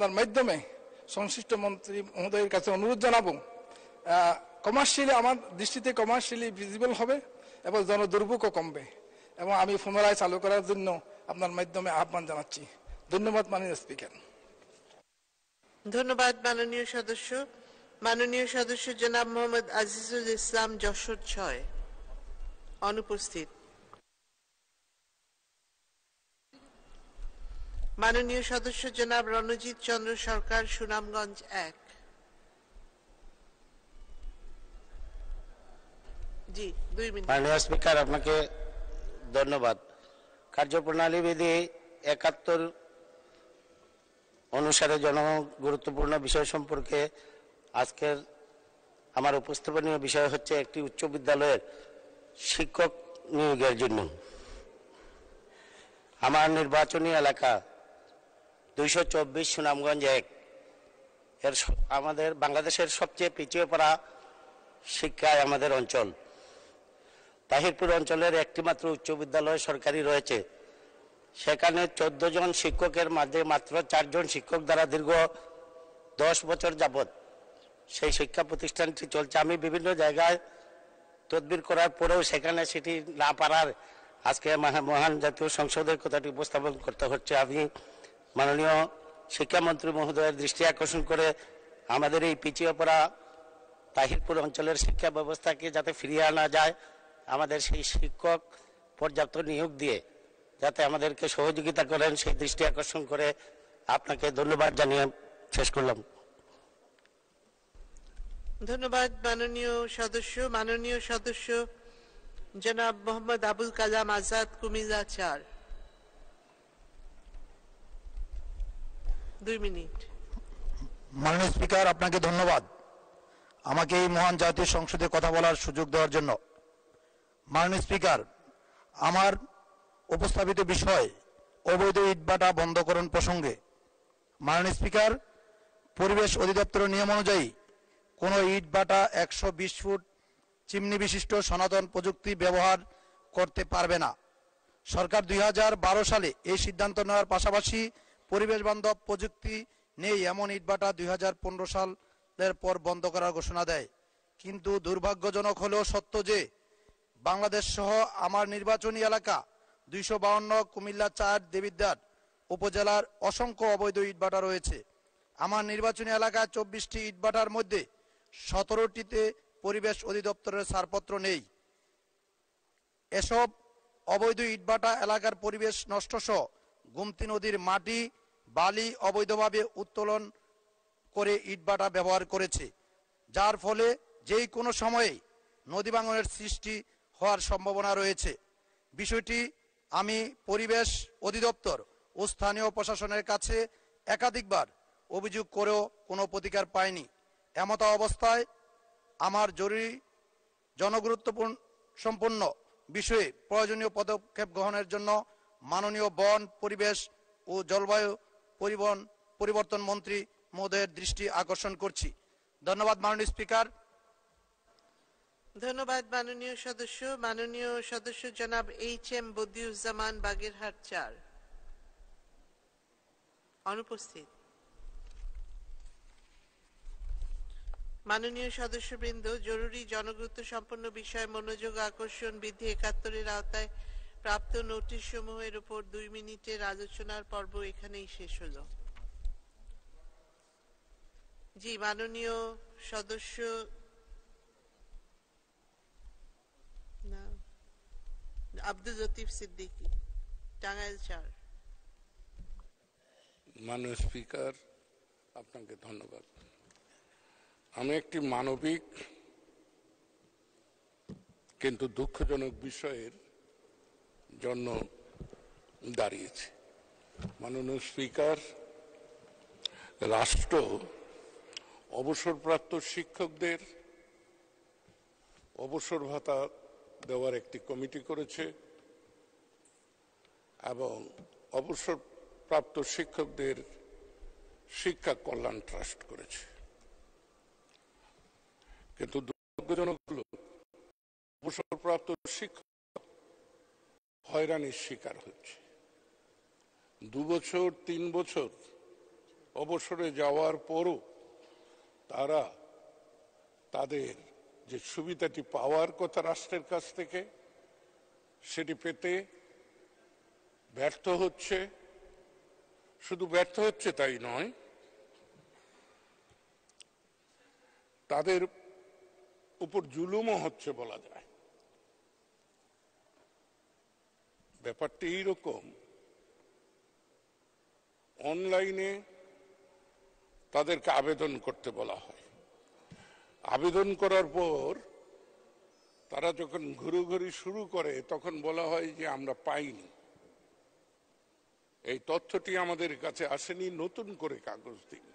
আপনার মাধ্যমে সংশ্লিষ্ট মন্ত্রী মহোদয়ের কাছে অনুরোধ জানাবো, কমার্শিয়ালি আমার দৃষ্টিতে কমার্শিয়ালি ভিজিবল হবে এবং জনদুর্ভোগও কমবে, এবং আমি পুনরায় চালু করার জন্য আপনার মাধ্যমে আহ্বান জানাচ্ছি। ধন্যবাদ মাননীয় স্পিকার। ধন্যবাদ মাননীয় সদস্য। মাননীয় সদস্য জনাব মোহাম্মদ আজিজুল ইসলাম, যশোর ৬। অনুপস্থিত। মাননীয় সদস্য জনাব রণজিৎ চন্দ্র সরকার, সুনামগঞ্জ ১। জি, ২ মিনিট। মাননীয় স্পিকার, আপনাকে ধন্যবাদ। কার্যপ্রণালী বিধি ৭১ অনুসারে জনগুরুত্বপূর্ণ বিষয় সম্পর্কে আজকের আমার উপস্থাপনীয় বিষয় হচ্ছে একটি উচ্চ বিদ্যালয়ের শিক্ষক নিয়োগের জন্য। আমার নির্বাচনী এলাকা ২২৪ সুনামগঞ্জ ১ এর আমাদের বাংলাদেশের সবচেয়ে পিছিয়ে পড়া শিক্ষায় আমাদের অঞ্চল। তাহিরপুর অঞ্চলের একটি মাত্র উচ্চ বিদ্যালয় সরকারি রয়েছে। সেখানে ১৪ জন শিক্ষকের মাঝে মাত্র ৪ জন শিক্ষক দ্বারা দীর্ঘ ১০ বছর যাবৎ সেই শিক্ষা প্রতিষ্ঠানটি চলছে। আমি বিভিন্ন জায়গায় তদবির করার পরেও সেখানে সেটি না পারার আজকে মহান জাতীয় সংসদের কথাটি উপস্থাপন করতে হচ্ছে। আমি মাননীয় শিক্ষামন্ত্রী মহোদয়ের দৃষ্টি আকর্ষণ করে আমাদের এই পিছিয়ে পড়া তাহিরপুর অঞ্চলের শিক্ষা ব্যবস্থাকে যাতে ফিরিয়ে আনা যায়, আমাদের সেই শিক্ষক পর্যাপ্ত নিয়োগ দিয়ে যাতে আমাদেরকে সহযোগিতা করেন, সেই দৃষ্টি আকর্ষণ করে আপনাকে ধন্যবাদ জানিয়ে শেষ করলাম। ধন্যবাদ মাননীয় সদস্য। মাননীয় সদস্য জনাব মোহাম্মদ আবুল কালাম আজাদ, কুমিল্লা ৪। ২ মিনিট। মাননীয় স্পিকার, আপনাকে ধন্যবাদ আমাকে এই মহান জাতীয় সংসদে কথা বলার সুযোগ দেওয়ার জন্য। মাননীয় স্পিকার, আমার উপস্থাপিত বিষয় অবৈধ ইটভাটা বন্ধকরণ প্রসঙ্গে। মাননীয় স্পিকার, পরিবেশ অধিদপ্তরের নিয়ম অনুযায়ী কোনো ইটভাটা ১২০ ফুট চিমনি বিশিষ্ট সনাতন প্রযুক্তি ব্যবহার করতে পারবে না। সরকার ২০১২ সালে এই সিদ্ধান্ত নেওয়ার পাশাপাশি পরিবেশ বান্ধব প্রযুক্তি নেই এমন ইটভাটা ২০১৫ সালের পর বন্ধ করার ঘোষণা দেয়। কিন্তু দুর্ভাগ্যজনক হলেও সত্য যে বাংলাদেশ সহ আমার নির্বাচনী এলাকা ২৫২ কুমিল্লা ৪ দেবিদ্বার উপজেলার অসংখ্য অবৈধ ইটভাটা রয়েছে। আমার নির্বাচনী এলাকায় ২৪টি ইটভাটার মধ্যে ১৭টিতে পরিবেশ অধিদপ্তরের ছাড়পত্র নেই। এসব অবৈধ ইটভাটা এলাকার পরিবেশ নষ্ট সহ গোমতী নদীর মাটি বালি অবৈধভাবে উত্তোলন করে ইটভাটা ব্যবহার করেছে, যার ফলে যেই কোনো সময়ে নদী ভাঙনের সৃষ্টি হওয়ার সম্ভাবনা রয়েছে। বিষয়টি আমি পরিবেশ অধিদপ্তর ও স্থানীয় প্রশাসনের কাছে একাধিকবার অভিযোগ করেও কোনো প্রতিকার পাইনি। এমত অবস্থায় আমার জরুরি জনগুরুত্বপূর্ণ সম্পন্ন বিষয়ে প্রয়োজনীয় পদক্ষেপ গ্রহণের জন্য মাননীয় বন, পরিবেশ ও জলবায়ু পরিবর্তন মন্ত্রী মহোদয়ের দৃষ্টি আকর্ষণ করছি। ধন্যবাদ মাননীয় স্পিকার। ধন্যবাদ মাননীয় সদস্য। মাননীয় সদস্য জনাব এইচ.এম. বদিউজ্জামান, বাগেরহাট ৪। অনুপস্থিত। মাননীয় সদস্যবৃন্দ, জরুরি জনগুরুত্ব সম্পন্ন বিষয় মনোযোগ আকর্ষণ বিধি ৭১-এর আওতায় প্রাপ্ত নোটিশ সমূহের উপর ২ মিনিটের আলোচনার পর্ব এখানেই শেষ হল। জি, মাননীয় সদস্য আব্দুল লতিফ সিদ্দিকী, টাঙ্গাইল ৪। মাননীয় স্পিকার, আপনাকে ধন্যবাদ। আমি একটি মানবিক কিন্তু দুঃখজনক বিষয়ের জন্য দাঁড়িয়েছি। মাননীয় স্পিকার, রাষ্ট্র অবসরপ্রাপ্ত শিক্ষকদের অবসর ভাতা দেওয়ার একটি কমিটি করেছে এবং অবসরপ্রাপ্ত শিক্ষকদের শিক্ষা কল্যাণ ট্রাস্ট করেছে। কিন্তু দুর্ভাগ্যজনক হলো অবসরপ্রাপ্ত শিক্ষক হয়রানির শিকার হচ্ছে। ২ বছর ৩ বছর অবসরে যাওয়ার পরও তারা তাদের যে সুবিধাটি পাওয়ার কথা রাষ্ট্রের কাছ থেকে সেটি পেতে ব্যর্থ হচ্ছে। শুধু ব্যর্থ হচ্ছে তাই নয়, তাদের উপর জুলুমও হচ্ছে বলা যায়। ব্যাপারটি এইরকম, অনলাইনে তাদেরকে আবেদন করতে বলা হয়। আবেদন করার পর তারা যখন ঘুরোঘুরি শুরু করে তখন বলা হয় যে আমরা পাইনি, এই তথ্যটি আমাদের কাছে আসেনি, নতুন করে কাগজ দিন।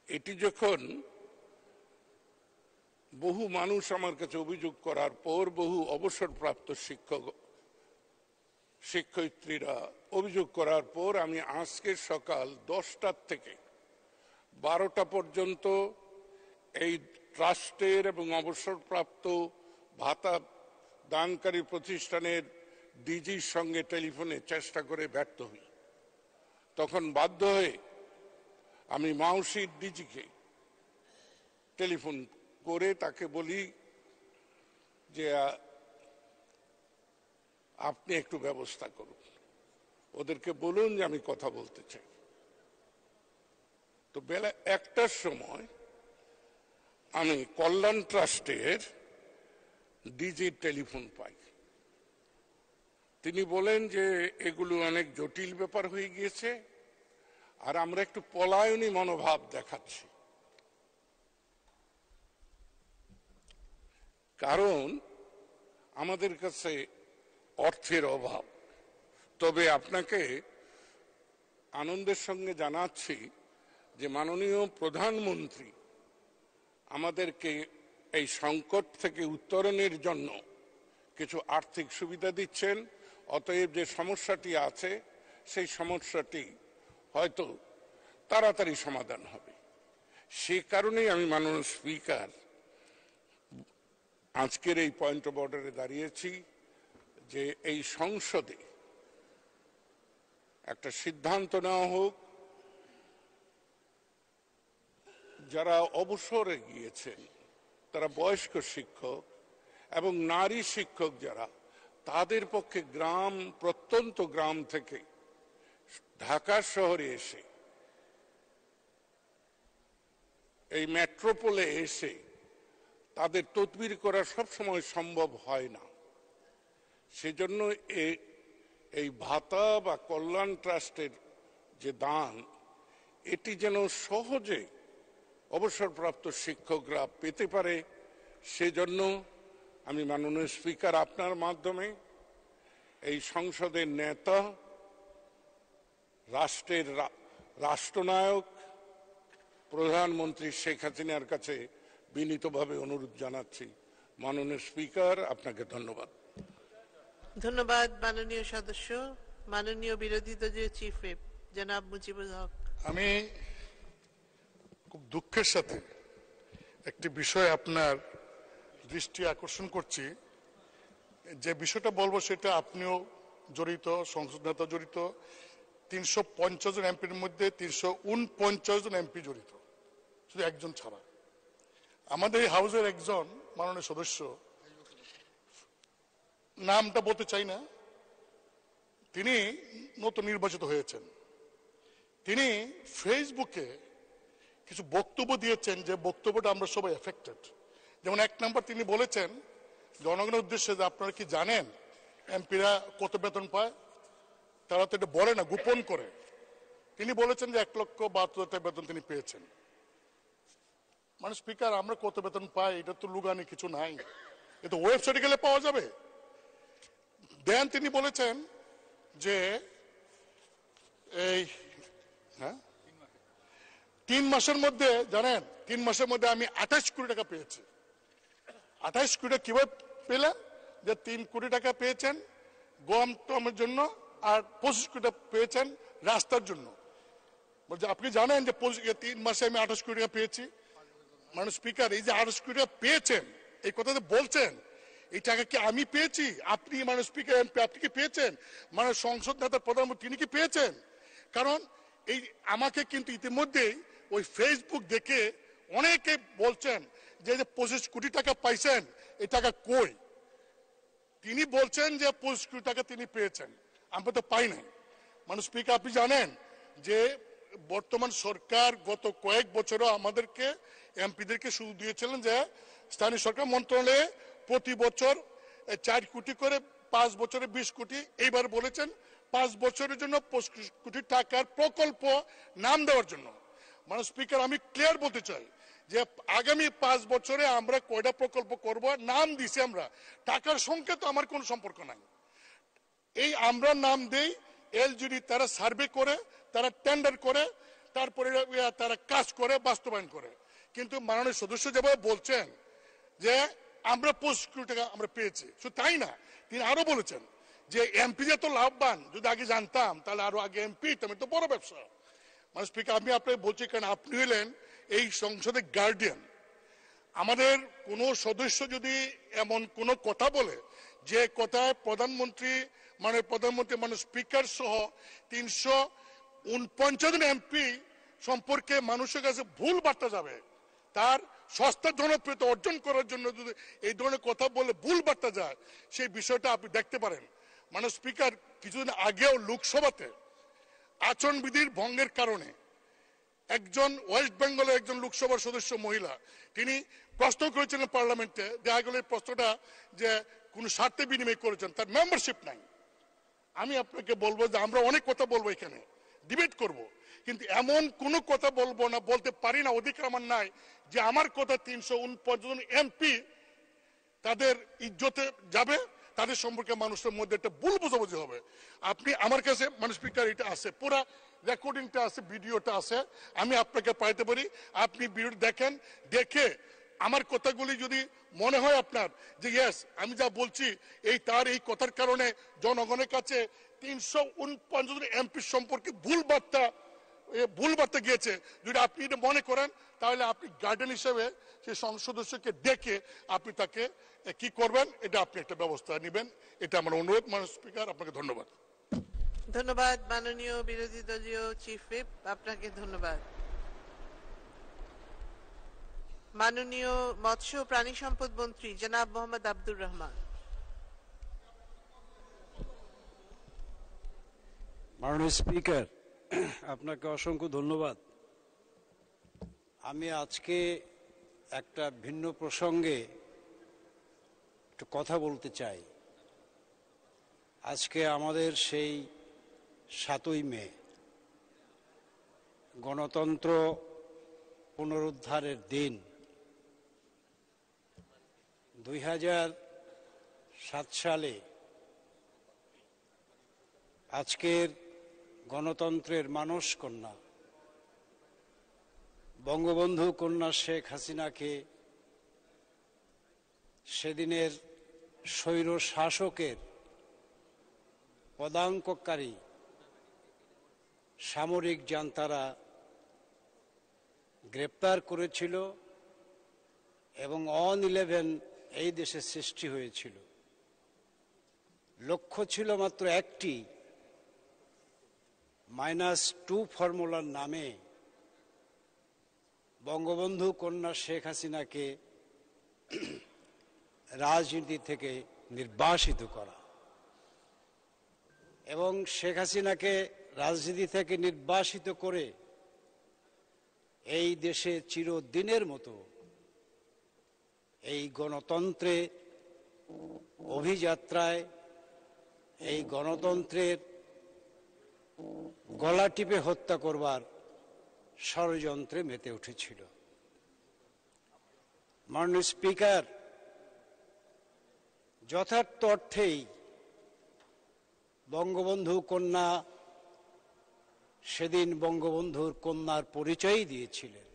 এটি যখন বহু মানুষ আমার কাছে অভিযোগ করার পর, বহু অবসরপ্রাপ্ত শিক্ষয়িত্রীরা অভিযোগ করার পর, আমি আজকে সকাল 10টা থেকে 12টা পর্যন্ত এই ট্রাস্টের এবং অবসরপ্রাপ্ত ভাতা দানকারী প্রতিষ্ঠানের ডিজির সঙ্গে টেলিফোনে চেষ্টা করে ব্যর্থ হই। তখন বাধ্য হয়ে আমি মাউসির ডিজিকে টেলিফোন করে তাকে বলি যে আপনি একটু ব্যবস্থা করুন, ওদেরকে বলুন যে আমি কথা বলতে চাই। তো বেলা 1টার সময় আমি কল্যাণ ট্রাস্টের ডিজির টেলিফোন পাই। তিনি বলেন যে এগুলো অনেক জটিল ব্যাপার হয়ে গিয়েছে আর আমরা একটু পলায়নী মনোভাব দেখাচ্ছি, কারণ আমাদের কাছে অর্থের অভাব। তবে আপনাকে আনন্দের সঙ্গে জানাচ্ছি যে মাননীয় প্রধানমন্ত্রী আমাদেরকে এই সংকট থেকে উত্তরণের জন্য কিছু আর্থিক সুবিধা দিচ্ছেন। অতএব যে সমস্যাটি আছে সেই সমস্যাটি হয়তো তাড়াতাড়ি সমাধান হবে। সে কারণেই আমি মাননীয় স্পিকার আজকের এই পয়েন্ট অফ অর্ডারে দাঁড়িয়েছি যে এই সংসদে একটা সিদ্ধান্ত নেওয়া হোক, যারা অবসরে গিয়েছেন তারা বয়স্ক শিক্ষক এবং নারী শিক্ষক যারা, তাদের পক্ষে গ্রাম, প্রত্যন্ত গ্রাম থেকে ঢাকা শহরে এসে, এই মেট্রোপোলে এসে তাদের তদবির করা সবসময় সম্ভব হয় না। সেজন্য এই ভাতা বা কল্যাণ ট্রাস্টের যে দান, এটি যেন সহজে অবসরপ্রাপ্ত শিক্ষকরা পেতে পারে, সেজন্য আমি মাননীয় স্পিকার আপনার মাধ্যমে এই সংসদের নেতা, রাষ্ট্রের রাষ্ট্রনায়ক প্রধানমন্ত্রী শেখ হাসিনার কাছে বিনীতভাবে অনুরোধ জানাচ্ছি। মাননীয় স্পিকার, আপনাকে ধন্যবাদ। ধন্যবাদ মাননীয় সদস্য। মাননীয় বিরোধী দলীয় চিফ হুইপ জনাব মুজিবুল হক। আমি খুব দুঃখের সাথে একটি বিষয় আপনার দৃষ্টি আকর্ষণ করছি। যে বিষয়টা বলবো সেটা আপনিও জড়িত, সংসদ নেতা জড়িত, 350 জন এমপির মধ্যে 349 জন এমপি জড়িত, শুধু একজন ছাড়া। আমাদের এই হাউসের একজন মাননীয় সদস্য, নামটা বলতে চাই না, তিনি নতুন নির্বাচিত হয়েছেন। তিনি ফেসবুকে কিছু বক্তব্য দিয়েছেন, যে বক্তব্যটা আমরা সবাই এফেক্টেড। যেমন 1 নম্বর তিনি বলেছেন জনগণের উদ্দেশ্যে যে আপনারা কি জানেন এমপিরা কত বেতন পায়? তারা তো এটা বলে না, গোপন করে। তিনি বলেছেন যে 1,72,000 টাকা বেতন তিনি পেয়েছেন। মানে স্পিকার, আমরা কত বেতন পাই এটা তো লুগানি কিছু নাই, এটা ওয়েবসাইটে গেলে পাওয়া যাবে। দেন তিনি বলেছেন যে এই 3 মাসের মধ্যে, জানেন 3 মাসের মধ্যে আমি 28 কোটি টাকা পেয়েছি। 28 কোটি টাকা কিভাবে পেলেন? যে 3 কোটি টাকা পেয়েছেন গম টমের জন্য আর 25 কোটি টাকা পেয়েছেন রাস্তার জন্য। বলছে আপনি জানেন যে 3 মাসে আমি 28 কোটি টাকা পেয়েছি। মানে স্পিকার, এই যে 28 কোটি টাকা পেয়েছেন, এই কথা যে বলছেন, এই টাকা কি আমি পেয়েছি? আপনি মানে স্পিকার এমপি আপনি কি পেয়েছেন? মানে সংসদ নেতা প্রধানমন্ত্রী তিনি কি পেয়েছেন? কারণ এই আমাকে কিন্তু ইতিমধ্যেই ওই ফেসবুক দেখে অনেকে বলছেন যে 25 কোটি টাকা পাইছেন, এই টাকা কই? তিনি বলছেন যে 25 কোটি টাকা তিনি পেয়েছেন, আমরা তো পাই নাই। মানে স্পিকার আপনি জানেন যে বর্তমান সরকার গত কয়েক বছরও আমাদেরকে এমপিদেরকে সুযোগ দিয়েছিলেন যে স্থানীয় সরকার মন্ত্রণালয়ে প্রতি বছর 4 কোটি করে 5 বছরে 20 কোটি, এইবার বলেছেন 5 বছরের জন্য 25 কোটি টাকার প্রকল্প নাম দেওয়ার জন্য। মানে স্পিকার আমি ক্লিয়ার বলতে চাই যে আগামী 5 বছরে আমরা কয়টা প্রকল্প করব নাম দিছি আমরা, টাকার সঙ্গে তো আমার কোনো সম্পর্ক নাই। এই আমরা নাম দেই, এলজিডি তারা সার্ভে করে, তারা টেন্ডার করে, তারপরে তারা কাজ করে, বাস্তবায়ন করে। কিন্তু মাননীয় সদস্য যেভাবে বলছেন যে আমরা 25 কোটি টাকা আমরা পেয়েছি, শুধু তাই না, তিনি আরো বলেছেন যে এমপি যে তো লাভবান, যদি আগে জানতাম তাহলে আরো আগে এমপি তেমন তো বড় ব্যবসা। মানে স্পিকার আমি আপনাকে বলছি, কারণ আপনি হলেন এই সংসদের গার্ডিয়ান। আমাদের কোনো সদস্য যদি এমন কোনো কথা বলে যে কথায় প্রধানমন্ত্রী মানে স্পিকার সহ 349 জন এমপি সম্পর্কে মানুষের কাছে ভুল বার্তা যাবে, তার সস্তা জনপ্রিয়তা অর্জন করার জন্য যদি এই ধরনের কথা বলে ভুল বার্তা যায়, সেই বিষয়টা আপনি দেখতে পারেন। মানে স্পিকার কিছুদিন আগেও লোকসভাতে আচরণবিধির ভঙ্গের কারণে একজন ওয়েস্ট বেঙ্গলের একজন লোকসভার সদস্য মহিলা, তিনি প্রশ্ন করেছিলেন পার্লামেন্টে, দেখা গেল প্রশ্নটা যে কোন স্বার্থে বিনিময় করেছেন, তার মেম্বারশিপ নাই। আমি আপনাকে বলবো যে আমরা অনেক কথা বলবো, এখানে ডিবেট করব, কিন্তু এমন কোনো কথা বলবো না, বলতে পারি না, অধিকার আমার নাই যে আমার কথা 349 জন এমপি তাদের ইজ্জতে যাবে, তাদের সম্পর্কে মানুষের মধ্যে একটা ভুল বোঝাবুঝি হবে। আপনি আমার কাছে মানে স্পিকার এটা আছে, পুরা রেকর্ডিংটা আছে, ভিডিওটা আছে, আমি আপনাকে পাইতে পারি, আপনি ভিডিও দেখেন, দেখে আমার কথাগুলি যদি মনে হয় আপনার যে ইয়েস আমি যা বলছি এই তার এই কথার কারণে জনগণের কাছে 349 জন এমপি সম্পর্কে ভুল বার্তা গিয়েছে, যদি আপনি এটা মনে করেন তাহলে আপনি গার্ডিয়ান হিসেবে সেই সংসদ সদস্যকে ডেকে আপনি তাকে কি করবেন এটা আপনি একটা ব্যবস্থা নেবেন, এটা আমার অনুরোধ। মাননীয় স্পিকার আপনাকে ধন্যবাদ। ধন্যবাদ মাননীয় বিরোধী দলীয় চিফ হুইপ, আপনাকে ধন্যবাদ। মাননীয় মৎস্য ও প্রাণী সম্পদ মন্ত্রী জনাব মোহাম্মদ আব্দুর রহমান। মাননীয় স্পিকার, আপনাকে অসংখ্য ধন্যবাদ। আমি আজকে একটা ভিন্ন প্রসঙ্গে একটু কথা বলতে চাই। আজকে আমাদের সেই 7ই মে গণতন্ত্র পুনরুদ্ধারের দিন। 2007 সালে আজকের গণতন্ত্রের মানস কন্যা বঙ্গবন্ধু কন্যা শেখ হাসিনাকে সেদিনের স্বৈর শাসকের পদাঙ্ককারী সামরিক জান্তারা গ্রেপ্তার করেছিল এবং অন-11 এই দেশে সৃষ্টি হয়েছিল। লক্ষ্য ছিল মাত্র একটি, -2 ফর্মুলার নামে বঙ্গবন্ধু কন্যা শেখ হাসিনাকে রাজনীতি থেকে নির্বাসিত করা। এবং শেখ হাসিনাকে রাজনীতি থেকে নির্বাসিত করে এই দেশে চিরদিনের মতো এই গণতন্ত্রে অভিযাত্রায়, এই গণতন্ত্রের গলা টিপে হত্যা করবার ষড়যন্ত্রে মেতে উঠেছিল। মাননীয় স্পিকার, যথার্থ অর্থেই বঙ্গবন্ধু কন্যা সেদিন বঙ্গবন্ধুর কন্যার পরিচয় দিয়েছিলেন।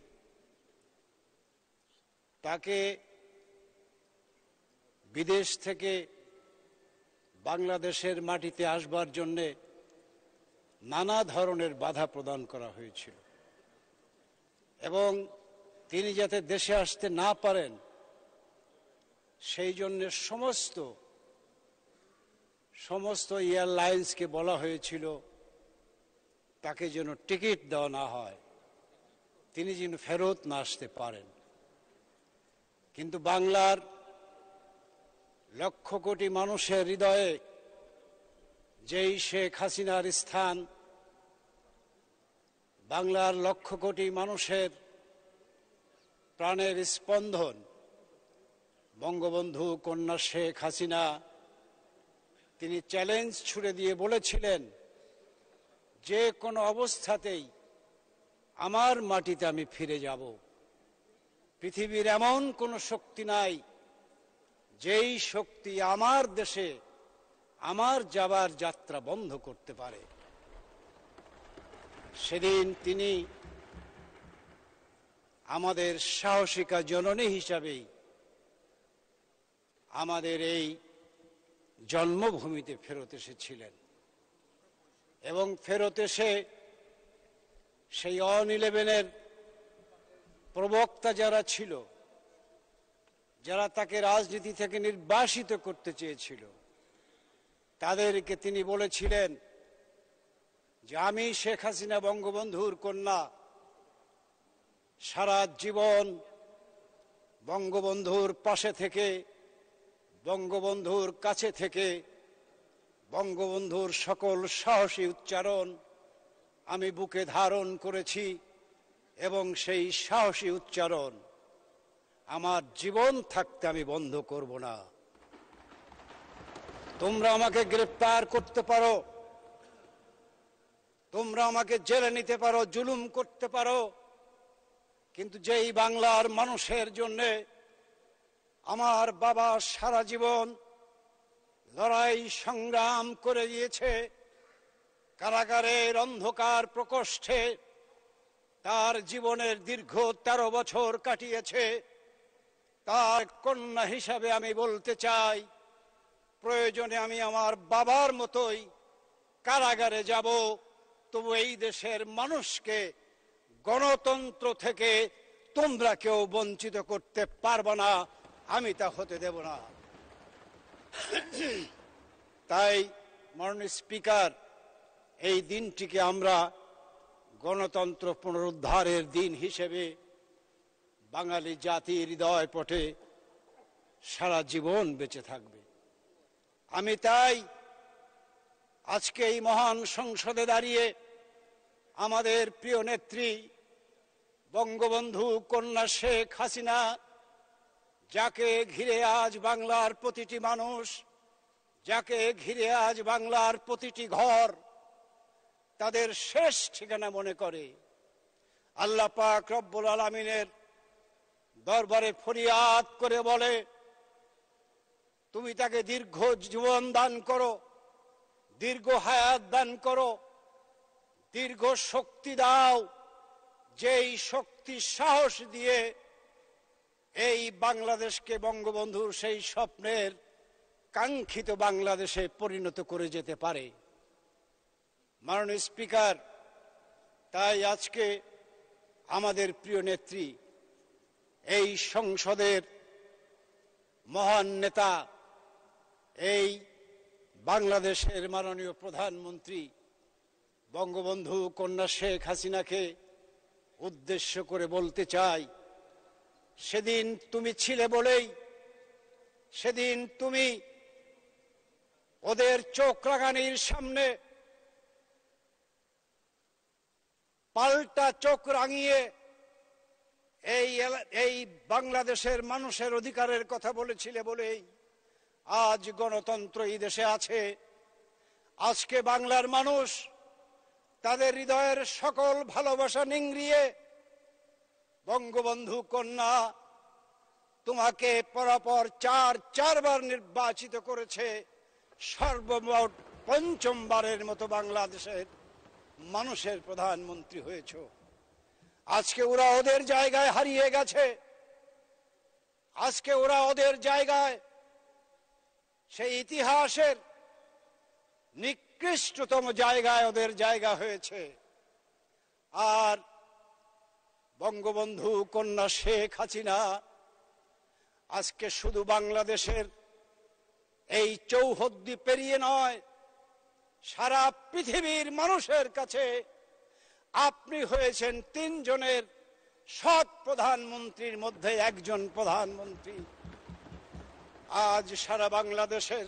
তাকে বিদেশ থেকে বাংলাদেশের মাটিতে আসবার জন্যে নানা ধরনের বাধা প্রদান করা হয়েছিল এবং তিনি যাতে দেশে আসতে না পারেন সেই জন্য সমস্ত এয়ারলাইন্সকে বলা হয়েছিল তাকে যেন টিকিট দেওয়া না হয়, তিনি যেন ফেরত না আসতে পারেন। কিন্তু বাংলার লক্ষ কোটি মানুষের হৃদয়ে যেই শেখ হাসিনার স্থান, বাংলার লক্ষ কোটি মানুষের প্রাণের স্পন্দন বঙ্গবন্ধু কন্যা শেখ হাসিনা, তিনি চ্যালেঞ্জ ছুড়ে দিয়ে বলেছিলেন যে কোনো অবস্থাতেই আমার মাটিতে আমি ফিরে যাব। পৃথিবীর এমন কোনো শক্তি নাই যেই শক্তি আমার দেশে আমার যাবার যাত্রা বন্ধ করতে পারে। সেদিন তিনি আমাদের সাহসিকা জননী হিসাবেই আমাদের এই জন্মভূমিতে ফেরত এসেছিলেন এবং ফেরত এসে সেই অন-11-এর প্রবক্তা যারা ছিল, যারা তাকে রাজনীতি থেকে নির্বাসিত করতে চেয়েছিল, তাদেরকে তিনি বলেছিলেন যে আমি শেখ হাসিনা বঙ্গবন্ধুর কন্যা, সারা জীবন বঙ্গবন্ধুর পাশে থেকে, বঙ্গবন্ধুর কাছে থেকে বঙ্গবন্ধুর সকল সাহসী উচ্চারণ আমি বুকে ধারণ করেছি এবং সেই সাহসী উচ্চারণ আমার জীবন থাকতে আমি বন্ধ করব না। তোমরা আমাকে গ্রেফতার করতে পারো, তোমরা আমাকে জেলে নিতে পারো, জুলুম করতে পারো, কিন্তু যেই বাংলার মানুষের জন্য আমার বাবা সারা জীবন লড়াই সংগ্রাম করে গিয়েছে, কারাগারের অন্ধকার প্রকোষ্ঠে তার জীবনের দীর্ঘ 13 বছর কাটিয়েছে, তার কন্যা হিসাবে আমি বলতে চাই, প্রয়োজনে আমি আমার বাবার মতোই কারাগারে যাব, তবু এই দেশের মানুষকে গণতন্ত্র থেকে তোমরা কেউ বঞ্চিত করতে পারবে না, আমি তা হতে দেব না। তাই মাননীয় স্পিকার, এই দিনটিকে আমরা গণতন্ত্র পুনরুদ্ধারের দিন হিসেবে বাঙালি জাতির হৃদয় পটে সারা জীবন বেঁচে থাকবে। আমি তাই আজকে এই মহান সংসদে দাঁড়িয়ে আমাদের প্রিয় নেত্রী বঙ্গবন্ধু কন্যা শেখ হাসিনা, যাকে ঘিরে আজ বাংলার প্রতিটি মানুষ, যাকে ঘিরে আজ বাংলার প্রতিটি ঘর তাদের শেষ ঠিকানা মনে করে, আল্লাহ পাক রব্বুল আলামিনের দরবারে ফরিয়াদ করে বলে, তুমি তাকে দীর্ঘ জীবন দান করো, দীর্ঘ হায়াত দান করো, দীর্ঘ শক্তি দাও, যেই শক্তি সাহস দিয়ে এই বাংলাদেশকে বঙ্গবন্ধুর সেই স্বপ্নের কাঙ্ক্ষিত বাংলাদেশে পরিণত করে যেতে পারে। মাননীয় স্পিকার, তাই আজকে আমাদের প্রিয় নেত্রী, এই সংসদের মহান নেতা, এই বাংলাদেশের মাননীয় প্রধানমন্ত্রী বঙ্গবন্ধু কন্যা শেখ হাসিনাকে উদ্দেশ্য করে বলতে চাই, সেদিন তুমি ছিলে বলেই, সেদিন তুমি ওদের চোখ রাঙানির সামনে পাল্টা চোখ রাঙিয়ে এই বাংলাদেশের মানুষের অধিকারের কথা বলেছিলে বলেই আজ গণতন্ত্র এই দেশে আছে। আজকে বাংলার মানুষ তাদের হৃদয়ের সকল ভালোবাসা নিংড়িয়ে বঙ্গবন্ধু কন্যা তোমাকে পরপর চারবার নির্বাচিত করেছে, সর্বমোট 5মবারের মতো বাংলাদেশের মানুষের প্রধানমন্ত্রী হয়েছ। আজকে ওরা ওদের জায়গায় হারিয়ে গেছে, আজকে ওরা ওদের জায়গায় সেই ইতিহাসের নিকৃষ্টতম জায়গায় ওদের জায়গা হয়েছে। আর বঙ্গবন্ধু কন্যা শেখ হাসিনা আজকে শুধু বাংলাদেশের এই চৌহদ্দি পেরিয়ে নয়, সারা পৃথিবীর মানুষের কাছে আপনি হয়েছেন 3 জনের সৎ প্রধানমন্ত্রীর মধ্যে একজন প্রধানমন্ত্রী। আজ সারা বাংলাদেশের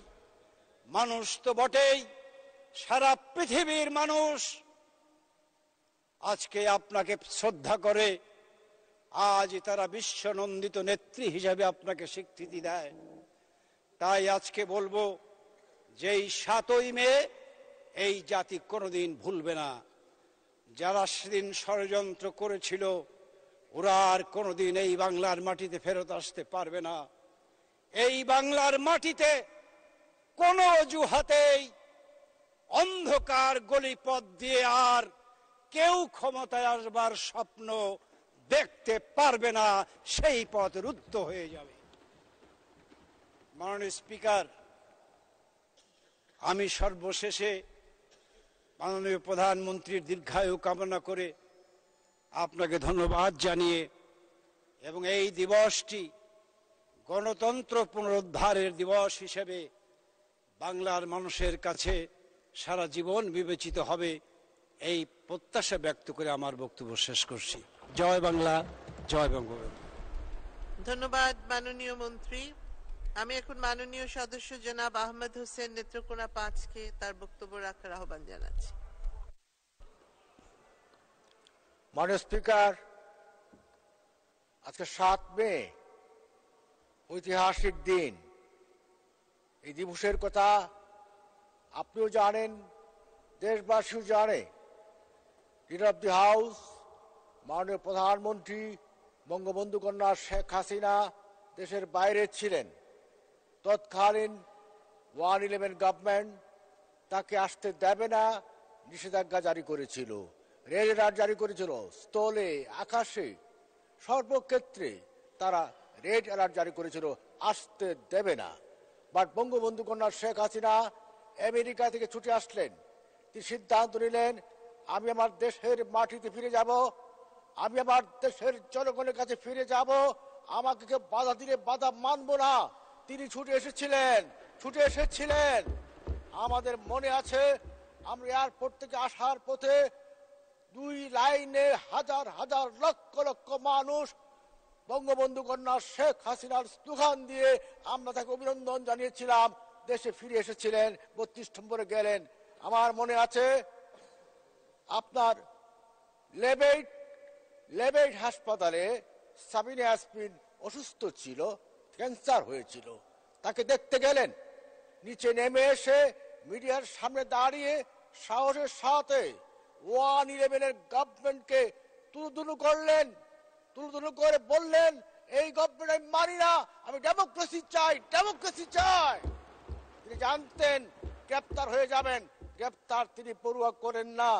মানুষ তো বটেই, সারা পৃথিবীর মানুষ আজকে আপনাকে শ্রদ্ধা করে। আজ তারা বিশ্বনন্দিত নেত্রী হিসাবে আপনাকে স্বীকৃতি দেয়। তাই আজকে বলবো যে এই 7ই মে এই জাতি কোনোদিন ভুলবে না। যারা সেদিন ষড়যন্ত্র করেছিল ওরা আর কোনোদিন এই বাংলার মাটিতে ফেরত আসতে পারবে না। এই বাংলার মাটিতে কোনো অজুহাতেই অন্ধকার গলিপথ দিয়ে আর কেউ ক্ষমতায় আসবার স্বপ্ন দেখতে পারবে না, সেই পথ রুদ্ধ হয়ে যাবে। মাননীয় স্পিকার, আমি সর্বশেষে মাননীয় প্রধানমন্ত্রীর দীর্ঘায়ু কামনা করে আপনাকে ধন্যবাদ জানিয়ে এবং এই দিবসটি গণতন্ত্র পুনরুদ্ধারের দিবস হিসেবে বাংলার মানুষের কাছে সারা জীবন বিবেচিত হবে, এই প্রত্যাশা ব্যক্ত করে আমার বক্তব্য শেষ করছি। জয় বাংলা, জয় বঙ্গবন্ধু। ধন্যবাদ মাননীয় মন্ত্রী। আমি এখন মাননীয় সদস্য জনাব আহমেদ হোসেন নেত্রকোনা 5কে তার বক্তব্য রাখার আহ্বান জানাচ্ছি। মাননীয় স্পিকার, আজকে 7 মে ঐতিহাসিক দিন। এই দিবসের কথা আপনিও জানেন, দেশবাসীও জানে। লিডার অব দি হাউস মাননীয় প্রধানমন্ত্রী বঙ্গবন্ধু কন্যা শেখ হাসিনা দেশের বাইরে ছিলেন। তৎকালীন 111 গভর্নমেন্ট তাকে আসতে দেবে না, নিষেধাজ্ঞা জারি করেছিল, রেড অ্যালার্ট জারি করেছিল, স্থলে আকাশে সর্বক্ষেত্রে তারা রেড অ্যালার্ট জারি করেছিল, আসতে দেবে না। বাট বঙ্গবন্ধু কন্যা শেখ হাসিনা আমেরিকা থেকে ছুটে আসলেন। তিনি সিদ্ধান্ত নিলেন, আমি আমার দেশের মাটিতে ফিরে যাব, আমি আমার দেশের জনগণের কাছে ফিরে যাব, আমাকে কেউ বাধা দিলে বাধা মানব না। তিনি ছুটে এসেছিলেন। আমাদের মনে আছে, আমরা এয়ারপোর্ট থেকে আসার পথে 2 লাইনে হাজার হাজার লক্ষ লক্ষ মানুষ বঙ্গবন্ধু কন্যা শেখ হাসিনার স্লোগান দিয়ে আমরা তাকে অভিনন্দন জানিয়েছিলাম। দেশে ফিরে এসেছিলেন, 32 নম্বরে গেলেন। আমার মনে আছে, আপনার লেবেট হাসপাতালে সাবিনা ইয়াসমিন অসুস্থ ছিল, ক্যান্সার হয়েছিল, তাকে দেখতে গেলেন। নিচে নেমে এসে মিডিয়ার সামনে দাঁড়িয়ে সাহসের সাথে 111 গভর্নমেন্টকে তুলুতুলু করলেন, তুলুতুলু করে বললেন, এই গভর্নমেন্ট আমি মানি না, আমি ডেমোক্রেসি চাই। তিনি জানতেন গ্রেপ্তার হয়ে যাবেন, গ্রেপ্তার তিনি পরোয়া করেন না।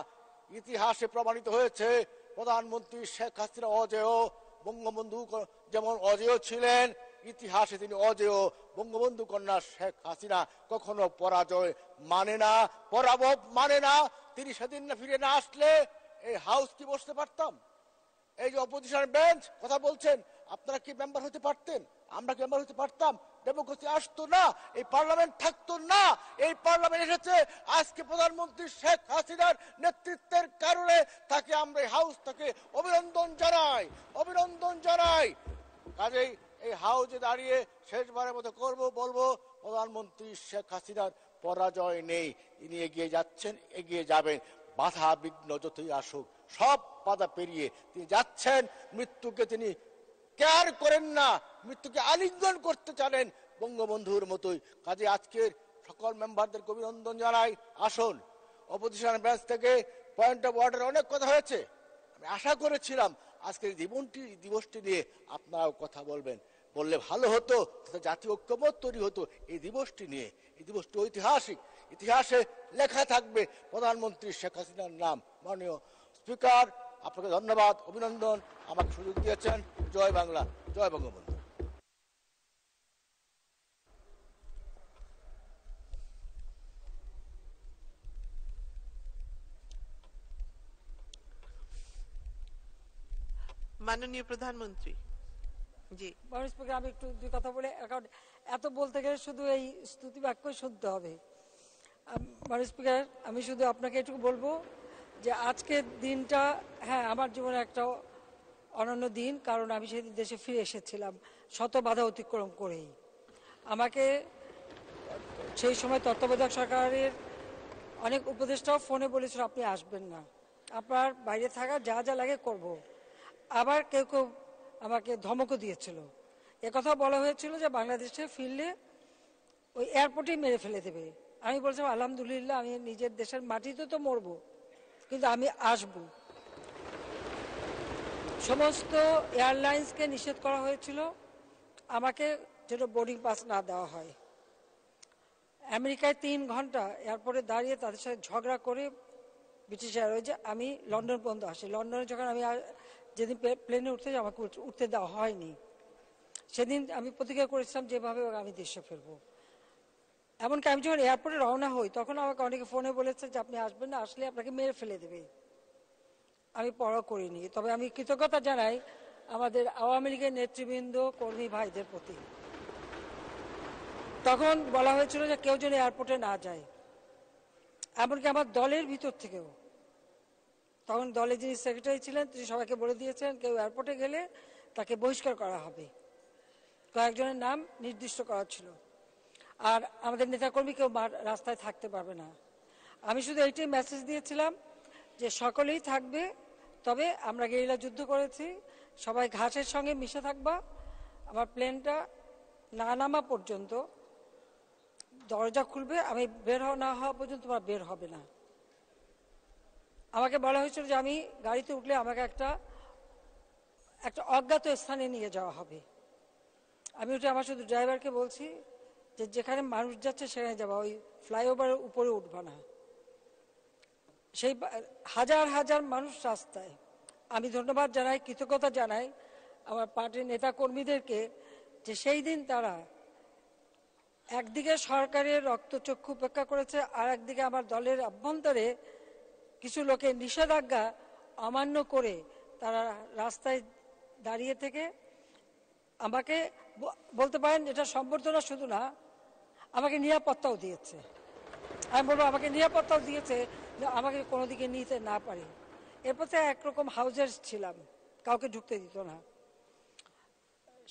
ইতিহাসে প্রমাণিত হয়েছে প্রধানমন্ত্রী শেখ হাসিনা অজেয়, বঙ্গবন্ধু যেমন অজেয় ছিলেন, ইতিহাসে তিনি অজেয়। বঙ্গবন্ধু কন্যা শেখ হাসিনা কখনো পরাজয় মানে না, পরাভব মানে না। তিনি সেদিন না ফিরে না আসলে এই হাউস কি বসতে পারতাম? এই যে অপোজিশন বেঞ্চ কথা বলছেন, আপনারা কি মেম্বার হতে পারতেন? আমরা কি মেম্বার হতে পারতাম? ডেমোক্রেসি আসতো না, এই পার্লামেন্ট থাকতো না। এই পার্লামেন্ট এসেছে আজকে প্রধানমন্ত্রী শেখ হাসিনার নেতৃত্বের কারণে। তাকে আমরা এই হাউস থেকে অভিনন্দন জানাই। কাজেই এই হাউসে দাঁড়িয়ে শেষবারের মতো বলবো, প্রধানমন্ত্রী শেখ হাসিনার পরাজয় নেই। তিনি এগিয়ে যাচ্ছেন, এগিয়ে যাবেন। বাধা বিঘ্ন যতই আসুক, সব বাধা পেরিয়ে তিনি যাচ্ছেন। মৃত্যুকে তিনি কেয়ার করেন না, মৃত্যুকে আলিঙ্গন করতে চান বঙ্গবন্ধুর মতোই। কাজে আজকের সকল মেম্বারদেরকে অভিনন্দন জানাই। আসুন, অপোজিশন বেঞ্চ থেকে পয়েন্ট অফ অর্ডার অনেক কথা হয়েছে। আমি আশা করেছিলাম আজকের দিবসটি নিয়ে আপনারাও কথা বললে ভালো হতো, জাতীয় ঐক্যমত তৈরি হতো এই দিবসটি নিয়ে। এই দিবসটি ঐতিহাসিক, ইতিহাসে লেখা থাকবে প্রধানমন্ত্রী শেখ হাসিনার নাম। মাননীয় স্পিকার, আপনাকে ধন্যবাদ, অভিনন্দন, আমাকে সুযোগ দিয়েছেন। জয় বাংলা, জয় বঙ্গবন্ধু। মাননীয় প্রধানমন্ত্রী। জি, মাননীয় স্পিকার, আমি একটু দুই কথা বলে, কারণ এত বলতে গেলে শুধু এই স্তুতি বাক্যই শুনতে হবে। মাননীয় স্পিকার, আমি শুধু আপনাকে এটুকু বলবো যে আজকের দিনটা, হ্যাঁ, আমার জীবনে একটা অনন্য দিন, কারণ আমি সেদিন দেশে ফিরে এসেছিলাম শত বাধা অতিক্রম করেই। আমাকে সেই সময় তত্ত্বাবধায়ক সরকারের অনেক উপদেষ্টাও ফোনে বলেছিল আপনি আসবেন না, আপনার বাইরে থাকা যা যা লাগে করব। আবার কেউ কেউ আমাকে ধমকও দিয়েছিল। একথা বলা হয়েছিল যে বাংলাদেশে ফিরলে ওই এয়ারপোর্টেই মেরে ফেলে দেবে। আমি বলছিলাম আলহামদুলিল্লাহ, আমি নিজের দেশের মাটিতে তো মরবো, কিন্তু আমি আসব। সমস্ত এয়ারলাইন্সকে নিষেধ করা হয়েছিল আমাকে যেন বোর্ডিং পাস না দেওয়া হয়। আমেরিকায় 3 ঘন্টা এয়ারপোর্টে দাঁড়িয়ে তাদের সাথে ঝগড়া করে ব্রিটিশ এয়ারওয়েজে আমি লন্ডন পর্যন্ত আসি। লন্ডনে যখন আমি যেদিন প্লেনে উঠতে যাই, আমাকে উঠতে দেওয়া হয়নি। সেদিন আমি প্রতিজ্ঞা করেছিলাম যেভাবে আমি দেশে ফিরবো। এমনকি আমি যখন এয়ারপোর্টে রওনা হই, তখন আমাকে অনেকে ফোনে বলেছে যে আপনি আসবেন না, আসলে আপনাকে মেরে ফেলে দেবে। আমি পড়া করিনি, তবে আমি কৃতজ্ঞতা জানাই আমাদের আওয়ামী লীগের নেতৃবৃন্দ, কর্মী ভাইদের প্রতি। তখন বলা হয়েছিল যে কেউ যেন এয়ারপোর্টে না যায়, এমনকি আমার দলের ভিতর থেকেও। তখন দলে যিনি সেক্রেটারি ছিলেন তিনি সবাইকে বলে দিয়েছেন কেউ এয়ারপোর্টে গেলে তাকে বহিষ্কার করা হবে। কয়েকজনের নাম নির্দিষ্ট করা ছিল। আর আমাদের নেতাকর্মী কেউ রাস্তায় থাকতে পারবে না। আমি শুধু এইটাই মেসেজ দিয়েছিলাম যে সকলেই থাকবে, তবে আমরা গেরিলা যুদ্ধ করেছি, সবাই ঘাসের সঙ্গে মিশে থাকবা। আমার প্লেনটা না নামা পর্যন্ত দরজা খুলবে, আমি বের না হওয়া পর্যন্ত তোমার বের হবে না। আমাকে বলা হয়েছিল যে আমি গাড়িতে উঠলে আমাকে একটা অজ্ঞাত স্থানে নিয়ে যাওয়া হবে। আমি উঠে আমার শুধু ড্রাইভারকে বলছি যে যেখানে মানুষ যাচ্ছে সেখানে যাবা, ওই ফ্লাইওভারের উপরে উঠবা না। সেই হাজার হাজার মানুষ রাস্তায়। আমি ধন্যবাদ জানাই, কৃতজ্ঞতা জানাই আমার পার্টির নেতা কর্মীদেরকে যে সেই দিন তারা একদিকে সরকারের রক্তচক্ষু উপেক্ষা করেছে, আর একদিকে আমার দলের অভ্যন্তরে কিছু লোকের নিষেধাজ্ঞা অমান্য করে তারা রাস্তায় দাঁড়িয়ে থেকে আমাকে বলতে পারেন এটা সম্বর্ধনা শুধু না, আমাকে নিরাপত্তাও দিয়েছে। আমি বলবো আমাকে নিরাপত্তাও দিয়েছে যে আমাকে কোনো দিকে নিতে না পারে। এরপর থেকে একরকম হাউজার ছিলাম, কাউকে ঢুকতে দিত না।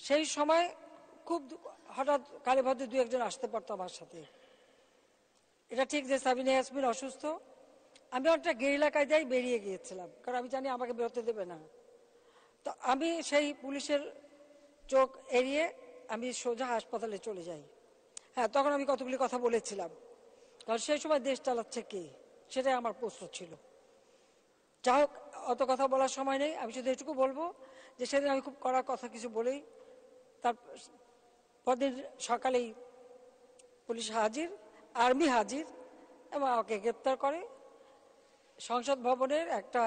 সেই সময় খুব হঠাৎ কালীভদ্র 2-1 জন আসতে পারতো আমার সাথে। এটা ঠিক যে সাবিনা ইয়াসমিন অসুস্থ, আমি অনেকটা গেরিলা কায়দায় বেরিয়ে গিয়েছিলাম, কারণ আমি জানি আমাকে বেরোতে দেবে না। তো আমি সেই পুলিশের চোখ এড়িয়ে আমি সোজা হাসপাতালে চলে যাই। হ্যাঁ, তখন আমি কতগুলি কথা বলেছিলাম, কারণ সেই সময় দেশ চালাচ্ছে কে, সেটাই আমার প্রশ্ন ছিল। যা হোক, অত কথা বলার সময় নেই। আমি শুধু এটুকু বলবো যে সেদিন আমি খুব কড়া কথা কিছু বলেই তার পরদিন সকালেই পুলিশ হাজির, আর্মি হাজির, এবং আমাকে গ্রেপ্তার করে। সংসদ ভবনের একটা,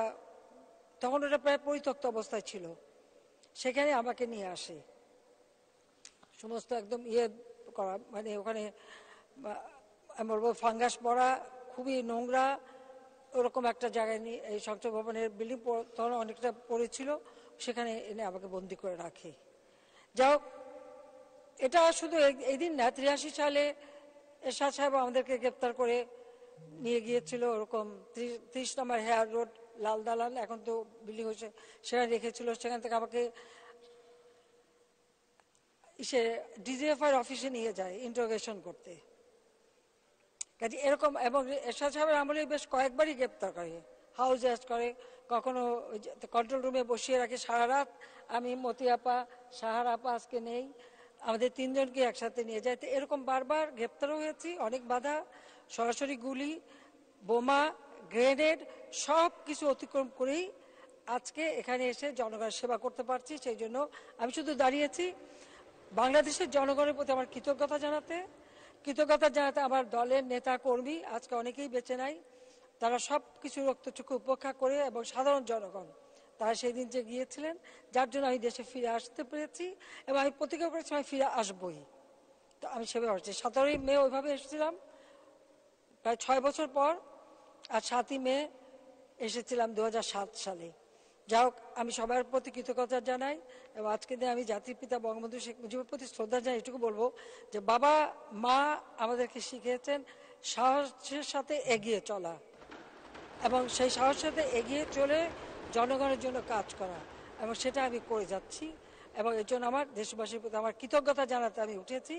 তখন ওটা প্রায় পরিত্যক্ত অবস্থায় ছিল, সেখানে আমাকে নিয়ে আসে। সমস্ত একদম করা, মানে ওখানে আমি বলবো ফাঙ্গাস পড়া, খুবই নোংরা, ওরকম একটা জায়গায় নিয়ে এই সংসদ ভবনের বিল্ডিং তখন অনেকটা পড়েছিল, সেখানে এনে আমাকে বন্দি করে রাখে। যাই হোক, এটা শুধু এই দিন না, 83 সালে এরশাদ সাহেব আমাদেরকে গ্রেপ্তার করে নিয়ে গিয়েছিল ওরকম 30 নম্বর হেয়ার রোড, লাল দালান, এখন তো বিল্ডিং হয়েছে, সেখানে রেখেছিল। সেখান থেকে আমাকে ডিজিএফআই অফিসে নিয়ে যায় ইন্টারোগেশন করতে। কাজে এরকম, এবং এরশাদ সাহেবের আমলে বেশ কয়েকবারই গ্রেপ্তার করে, হাউস অ্যারেস্ট করে, কখনো কন্ট্রোল রুমে বসিয়ে রাখে সারা রাত। আমি, মতি আপা, সাহার আপা আজকে নেই, আমাদের 3 জনকে একসাথে নিয়ে যায়। তো এরকম বারবার গ্রেপ্তারও হয়েছি, অনেক বাধা, সরাসরি গুলি, বোমা, গ্রেনেড, সব কিছু অতিক্রম করেই আজকে এখানে এসে জনগণের সেবা করতে পারছি। সেই জন্য আমি শুধু দাঁড়িয়েছি বাংলাদেশের জনগণের প্রতি আমার কৃতজ্ঞতা জানাতে আমার দলের নেতা কর্মী আজকে অনেকেই বেঁচে নাই, তারা সব কিছু রক্তচক্ষু উপেক্ষা করে, এবং সাধারণ জনগণ তারা সেই দিন যে গিয়েছিলেন, যার জন্য আমি দেশে ফিরে আসতে পেরেছি, এবং আমি প্রতিজ্ঞা করেছি আমি ফিরে আসবই। তো আমি সেভাবে আসছি। 17ই মে ওইভাবে এসেছিলাম প্রায় 6 বছর পর, আর 7ই মে এসেছিলাম 2007 সালে। যাই হোক, আমি সবার প্রতি কৃতজ্ঞতা জানাই এবং আজকে দিনে আমি জাতির পিতা বঙ্গবন্ধু শেখ মুজিবের প্রতি শ্রদ্ধা জানাই। এটুকু বলবো যে বাবা মা আমাদেরকে শিখিয়েছেন সাহসের সাথে এগিয়ে চলা এবং সেই সাহসের সাথে এগিয়ে চলে জনগণের জন্য কাজ করা, এবং সেটা আমি করে যাচ্ছি। এবং এর জন্য আমার দেশবাসীর প্রতি আমার কৃতজ্ঞতা জানাতে আমি উঠেছি,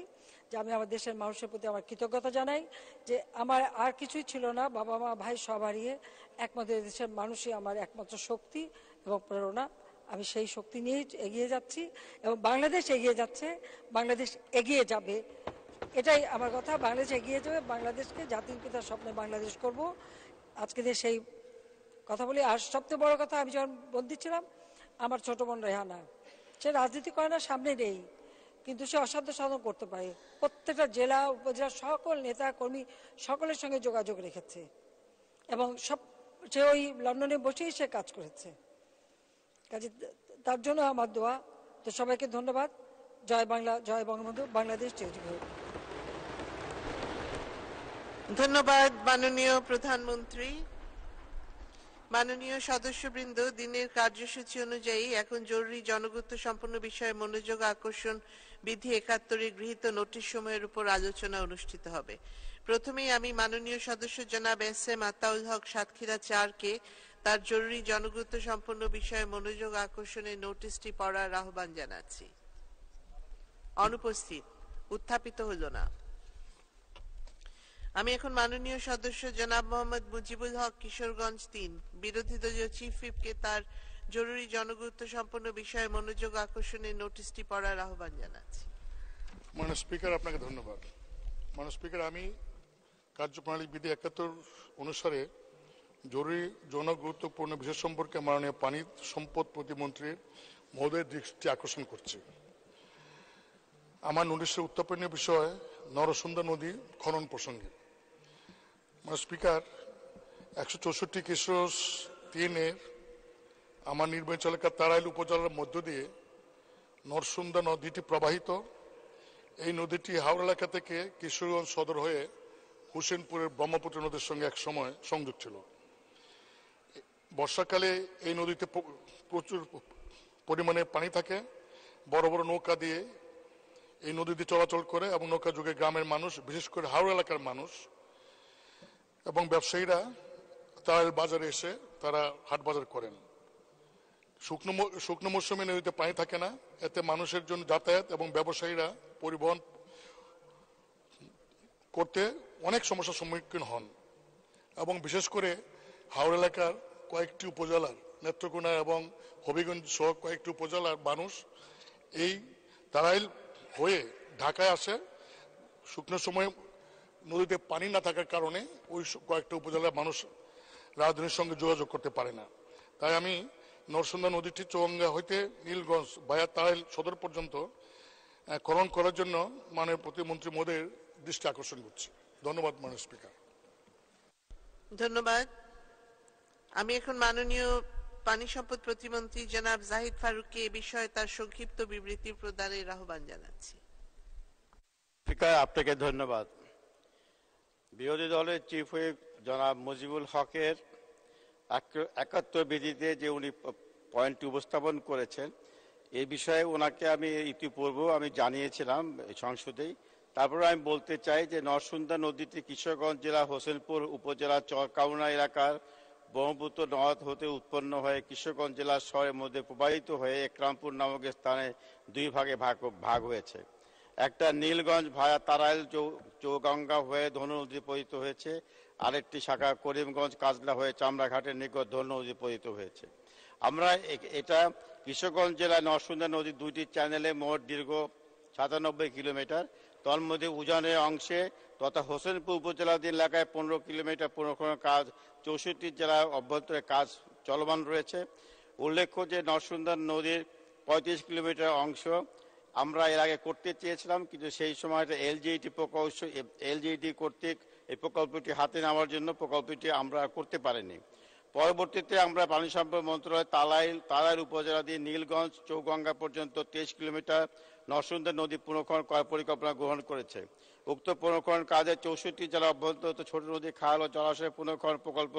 যে আমি আমার দেশের মানুষের প্রতি আমার কৃতজ্ঞতা জানাই যে আমার আর কিছুই ছিল না, বাবা মা ভাই সব হারিয়ে একমাত্র দেশের মানুষই আমার একমাত্র শক্তি এবং প্রেরণা। আমি সেই শক্তি নিয়েই এগিয়ে যাচ্ছি এবং বাংলাদেশ এগিয়ে যাচ্ছে, বাংলাদেশ এগিয়ে যাবে, এটাই আমার কথা। বাংলাদেশ এগিয়ে যাবে, বাংলাদেশকে জাতির পিতার স্বপ্নে বাংলাদেশ করব। আজকে দিয়ে সেই কথা বলি। আর সবচেয়ে বড় কথা, আমি যখন বন্দী ছিলাম, আমার ছোট বোন রেহানা, সে রাজনীতি করে না, সামনে নেই, কিন্তু সে অসাধ্য সাধন করতে পারে। প্রত্যেকটা জেলা উপজেলা সকল নেতা কর্মী সকলের সঙ্গে যোগাযোগ রেখেছে এবং সে ওই লন্ডনে বসেই সে কাজ করেছে। কাজে তার জন্য আমার দোয়া। তো সবাইকে ধন্যবাদ। জয় বাংলা, জয় বঙ্গবন্ধু, বাংলাদেশ চিরজীবী হোক। ধন্যবাদ মাননীয় প্রধানমন্ত্রী। মাননীয় সদস্যবৃন্দ, দিনের কার্যসূচি অনুযায়ী এখন জরুরি জনগুরুত্ব সম্পন্ন বিষয়ে মনোযোগ আকর্ষণ বিধি ৭১ গৃহীত নোটিশ সমূহের উপর আলোচনা অনুষ্ঠিত হবে। প্রথমেই আমি মাননীয় সদস্য জনাব এস.এম. আতাউল হক সাতক্ষীরা ৪-কে তার জরুরি জনগুরুত্ব সম্পন্ন বিষয়ে মনোযোগ আকর্ষণের নোটিশটি পড়ার আহ্বান জানাচ্ছি। অনুপস্থিত, উত্থাপিত হল না। আমি এখন মাননীয় সদস্য জনাব মোহাম্মদ মুজিবুল হক কিশোরগঞ্জ ৩ বিরোধী দলীয় চিফ হুইপকে তার জরুরি জনগুরুত্ব সম্পন্ন বিষয়ে মনোযোগ আকর্ষণের নোটিশটি পড়ার আহ্বান জানাচ্ছি। মাননীয় স্পিকার, আপনাকে ধন্যবাদ। মাননীয় স্পিকার, আমি কার্যপ্রণালী বিধি ৭১ অনুসারে জরুরি জনগুরুত্বপূর্ণ বিষয় সম্পর্কে মাননীয় পানি সম্পদ প্রতিমন্ত্রী মহোদয়ের দৃষ্টি আকর্ষণ করছি। আমার নোটিশের উত্থাপনীয় বিষয় নরসুন্দা নদী খনন প্রসঙ্গে। মাননীয় স্পিকার, ১৬৪ কিশোর ৩-এর আমার নির্বাচন এলাকা তারাইল উপজেলার মধ্য দিয়ে নরসুন্দা নদীটি প্রবাহিত। এই নদীটি হাওড়া এলাকা থেকে কিশোরগঞ্জ সদর হয়ে হুসেনপুরের ব্রহ্মপুত্র নদীর সঙ্গে এক সময় সংযোগ ছিল। বর্ষাকালে এই নদীতে প্রচুর পরিমাণে পানি থাকে। বড় বড় নৌকা দিয়ে এই নদী দিয়ে চলাচল করে এবং নৌকা যুগে গ্রামের মানুষ, বিশেষ করে হাওড়া এলাকার মানুষ এবং ব্যবসায়ীরা তারাইল বাজারে এসে তারা হাট বাজার করেন। শুকনো মৌসুমে নদীতে পানি থাকে না, এতে মানুষের জন্য যাতায়াত এবং ব্যবসায়ীরা পরিবহন করতে অনেক সমস্যার সম্মুখীন হন এবং বিশেষ করে হাওড়া এলাকার কয়েকটি উপজেলার নেত্রকোনা এবং হবিগঞ্জ সহ কয়েকটি উপজেলার মানুষ এই তারাইল হয়ে ঢাকায় আসে। শুকনো সময় নদীতে পানি না থাকার কারণে ওই কয়েকটা উপজেলার মানুষ রাজধানীর সঙ্গে যোগাযোগ করতে পারে না। তাই আমি নরসুন্দা নদীটি চৌগাঙ্গা হইতে নীলগঞ্জ ভায়া তারাইল সদর পর্যন্ত খনন করার জন্য মাননীয় প্রতিমন্ত্রী মহোদয়ের দৃষ্টি আকর্ষণ করছি। ধন্যবাদ মাননীয় স্পিকার। ধন্যবাদ। আমি এখন মাননীয় পানি সম্পদ প্রতিমন্ত্রী জনাব জাহিদ ফারুককে এ বিষয়ে তার সংক্ষিপ্ত বিবৃতি প্রদানের আহ্বান জানাচ্ছি। স্পিকার, আপনাকে ধন্যবাদ। বিরোধী দলের চিফ হুইপ জনাব মুজিবুল হকের ৭১ বিধিতে যে উনি পয়েন্টটি উপস্থাপন করেছেন, এই বিষয়ে ওনাকে আমি ইতিপূর্ব আমি জানিয়েছিলাম সংসদেই। তারপরে আমি বলতে চাই যে নরসুন্দা নদীটি কিশোরগঞ্জ জেলা হোসেনপুর উপজেলা চরকাউনা এলাকার ব্রহ্মপুত্র নদ হতে উৎপন্ন হয়ে কিশোরগঞ্জ জেলার শহরের মধ্যে প্রবাহিত হয়ে একরামপুর নামক স্থানে দুই ভাগে ভাগ হয়েছে। একটা নীলগঞ্জ ভায়া তারাইল চৌগঙ্গা হয়ে ধনু নদী পতিত হয়েছে, আরেকটি শাখা করিমগঞ্জ কাজলা হয়ে চামড়াঘাটের নিকট ধনু নদী পতিত হয়েছে। আমরা এটা কিশোরগঞ্জ জেলায় নরসুন্দা নদীর দুইটি চ্যানেলে মোট দীর্ঘ ৯৭ কিলোমিটার, তন্মধ্যে উজানের অংশে তথা হোসেনপুর উপজেলাধীন এলাকায় ১৫ কিলোমিটার পুনঃখনন কাজ, ৬৪ জেলার অভ্যন্তরে কাজ চলমান রয়েছে। উল্লেখ্য যে নরসুন্দা নদীর ৩৫ কিলোমিটার অংশ আমরা এর আগে করতে চেয়েছিলাম, কিন্তু সেই সময় এলজিইটি কর্তৃক এই প্রকল্পটি হাতে নেওয়ার জন্য প্রকল্পটি আমরা করতে পারিনি। পরবর্তীতে আমরা পানি সম্পদ মন্ত্রণালয় তারাইল উপজেলা দিয়ে নীলগঞ্জ চৌগঙ্গা পর্যন্ত ২৩ কিলোমিটার নরসুন্দা নদী পুনঃখনন করার পরিকল্পনা গ্রহণ করেছে। উক্ত পুনঃখনন কাজে ৬৪ জেলা অভ্যন্তর ছোট নদী, খাল ও জলাশয় পুনঃখনন প্রকল্প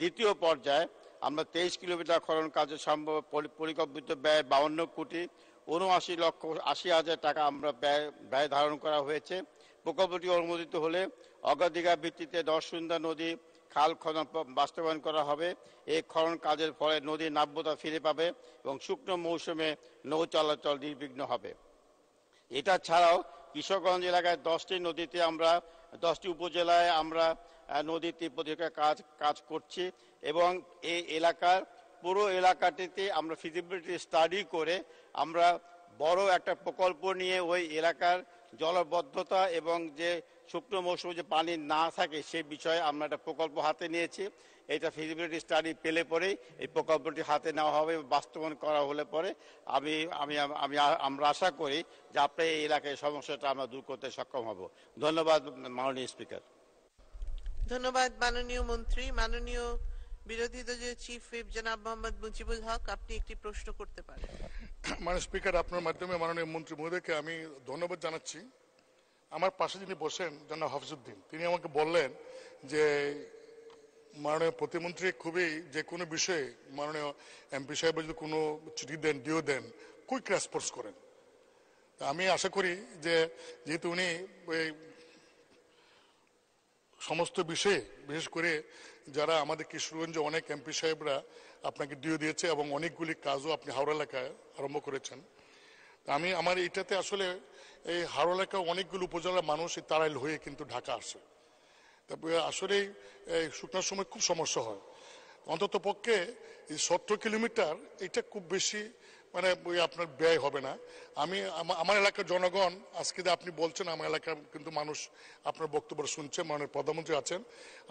দ্বিতীয় পর্যায়ে আমরা 23 কিলোমিটার খনন কাজের সম্ভব পরিকল্পিত ব্যয় 52 কোটি 79,80,000 টাকা আমরা ব্যয় ধারণ করা হয়েছে। প্রকল্পটি অনুমোদিত হলে অগ্রাধিকার ভিত্তিতে দর্শনদা নদী খাল খনন বাস্তবায়ন করা হবে। এই খনন কাজের ফলে নদীর নাব্যতা ফিরে পাবে এবং শুকনো মৌসুমে নৌ চলাচল নির্বিঘ্ন হবে। এটা ছাড়াও কিশোরগঞ্জ এলাকায় 10টি নদীতে আমরা 10টি উপজেলায় আমরা নদী তীরপ্রতিরক্ষা কাজ করছি এবং এই এলাকার পুরো এলাকাটিতে আমরা ফিজিবিলিটি স্টাডি করে আমরা বড় একটা প্রকল্প নিয়ে ওই এলাকার জলবদ্ধতা এবং যে শুকনো মৌসুমে যে পানি না থাকে সেই বিষয়ে আমরা একটা প্রকল্প হাতে নিয়েছি। এটা ফিজিবিলিটি স্টাডি পেলে পরেই এই প্রকল্পটি হাতে নেওয়া হবে, বাস্তবায়ন করা হলে পরে আমরা আশা করি যে আপনার এই এলাকায় সমস্যাটা আমরা দূর করতে সক্ষম হব। ধন্যবাদ মাননীয় স্পিকার। ধন্যবাদ মাননীয় মন্ত্রী। মাননীয় বিরোধী দলীয় চিফ হুইপ জনাব মোহাম্মদ মুজিবুল হক, আপনি একটি প্রশ্ন করতে পারেন। মাননীয় স্পিকার, আপনার মাধ্যমে মাননীয় মন্ত্রী মহোদয়কে আমি ধন্যবাদ জানাচ্ছি। আমার পাশে যিনি বসেন জনাব হাফিজউদ্দিন, তিনি আমাকে বললেন যে মাননীয় প্রতিমন্ত্রী খুবই যে কোনো বিষয়ে মাননীয় এমপি সাহেব যদি কোনো চিঠি দেন, ডিও দেন, কুইক রেসপন্স করেন। আমি আশা করি যে যেহেতু উনি সমস্ত বিষয়ে বিশেষ করে যারা আমাদের কিশোরগঞ্জে অনেক এমপি সাহেবরা আপনাকে ডিও দিয়েছে এবং অনেকগুলি কাজও আপনি হাওড়া এলাকায় আরম্ভ করেছেন। আমি আমার এইটাতে আসলে এই হাওড়া এলাকায় অনেকগুলো উপজেলার মানুষ তারাইল হয়ে কিন্তু ঢাকা আসে। তারপরে আসলে এই শুকনার সময় খুব সমস্যা হয়। অন্তত পক্ষে এই 70 কিলোমিটার এটা খুব বেশি মানে আপনার ব্যয় হবে না। আমি আমার এলাকার জনগণ আজকে আপনি বলছেন, আমার এলাকার কিন্তু মানুষ আপনার বক্তব্য শুনছে, মাননীয় প্রধানমন্ত্রী আছেন।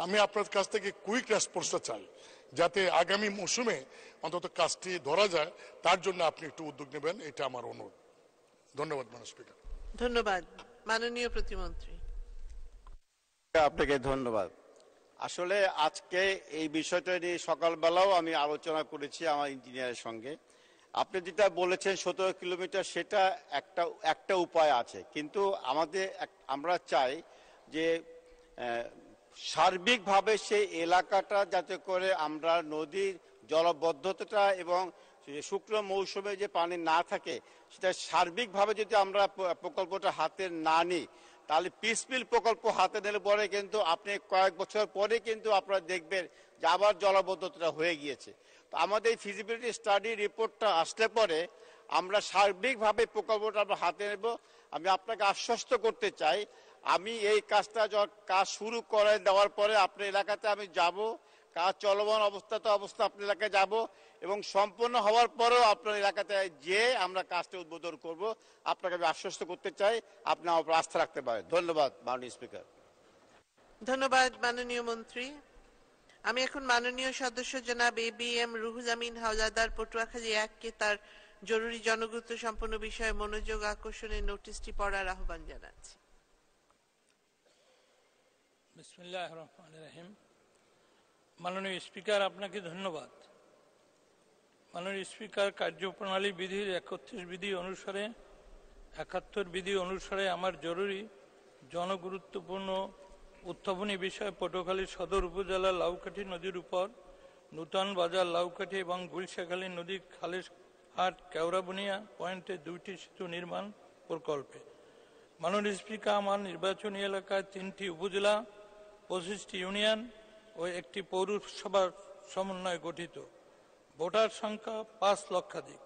আমি আপনার কাছ থেকে কুইক রেসপন্সটা চাই যাতে আগামী মৌসুমে অন্তত কাজটি ধরা যায়, তার জন্য আপনি একটু উদ্যোগ নেবেন, এটা আমার অনুরোধ। ধন্যবাদ মাননীয় স্পিকার। ধন্যবাদ মাননীয় প্রতিমন্ত্রী। আপনাকে ধন্যবাদ। আসলে আজকে এই বিষয়টা নিয়ে সকালবেলাও আমি আলোচনা করেছি আমার ইঞ্জিনিয়ারের সঙ্গে। আপনি যেটা বলেছেন 17 কিলোমিটার, সেটা একটা উপায় আছে, কিন্তু আমরা চাই যে সার্বিকভাবে সেই এলাকাটা যাতে করে আমরা নদীর জলবদ্ধতাটা এবং শুকনো মৌসুমে যে পানি না থাকে সেটা সার্বিকভাবে যদি আমরা প্রকল্পটা হাতে না নিই, তাহলে পিসমিল প্রকল্প হাতে নিলে পরে কিন্তু আপনি কয়েক বছর পরে কিন্তু আপনারা দেখবেন যে আবার জলবদ্ধতা হয়ে গিয়েছে। তো আমাদের এই ফিজিবিলিটি স্টাডি রিপোর্টটা আসলে পরে আমরা সার্বিকভাবে প্রকল্পটা আমরা হাতে নেব। আমি আপনাকে আশ্বস্ত করতে চাই, আমি এই কাজ শুরু করে দেওয়ার পরে আপনার এলাকাতে আমি যাব, কাজ চলমান অবস্থা আপনার এলাকায় যাব এবং সম্পূর্ণ হওয়ার পরেও আপনার এলাকাতে যে আমরা কাজটা উদ্বোধন করব। আপনাকে আমি আশ্বস্ত করতে চাই, আপনি আমার উপর আস্থা রাখতে পারেন। ধন্যবাদ মাননীয় স্পিকার। ধন্যবাদ মাননীয় মন্ত্রী। আমি এখন মাননীয় সদস্য জনাব ABM রুহুল আমিন হাওলাদার পটুয়াখালী 1-কে তার জরুরি জনগুরুত্ব সম্পন্ন বিষয়ে মনোযোগ আকর্ষণের নোটিশটি পড়ার আহ্বান জানাচ্ছি। বিসমিল্লাহির রহমানির রহিম। মাননীয় স্পিকার, আপনাকে ধন্যবাদ। মাননীয় স্পিকার, কার্যপ্রণালী বিধির 31 বিধি অনুসারে 71 বিধি অনুসারে আমার জরুরি জনগুরুত্বপূর্ণ উত্থাপনী বিষয় পটুয়াখালী সদর উপজেলার লাউকাঠি নদীর উপর নূতন বাজার লাউকাঠি এবং গুলশাখালী নদী খালের হাট কেওড়াবুনিয়া পয়েন্টে 2টি সেতু নির্মাণ প্রকল্পে। মাননীয় স্পিকার, আমার নির্বাচনী এলাকায় 3টি উপজেলা, 25টি ইউনিয়ন ও 1টি পৌরসভার সমন্বয়ে গঠিত। ভোটার সংখ্যা 5 লক্ষাধিক।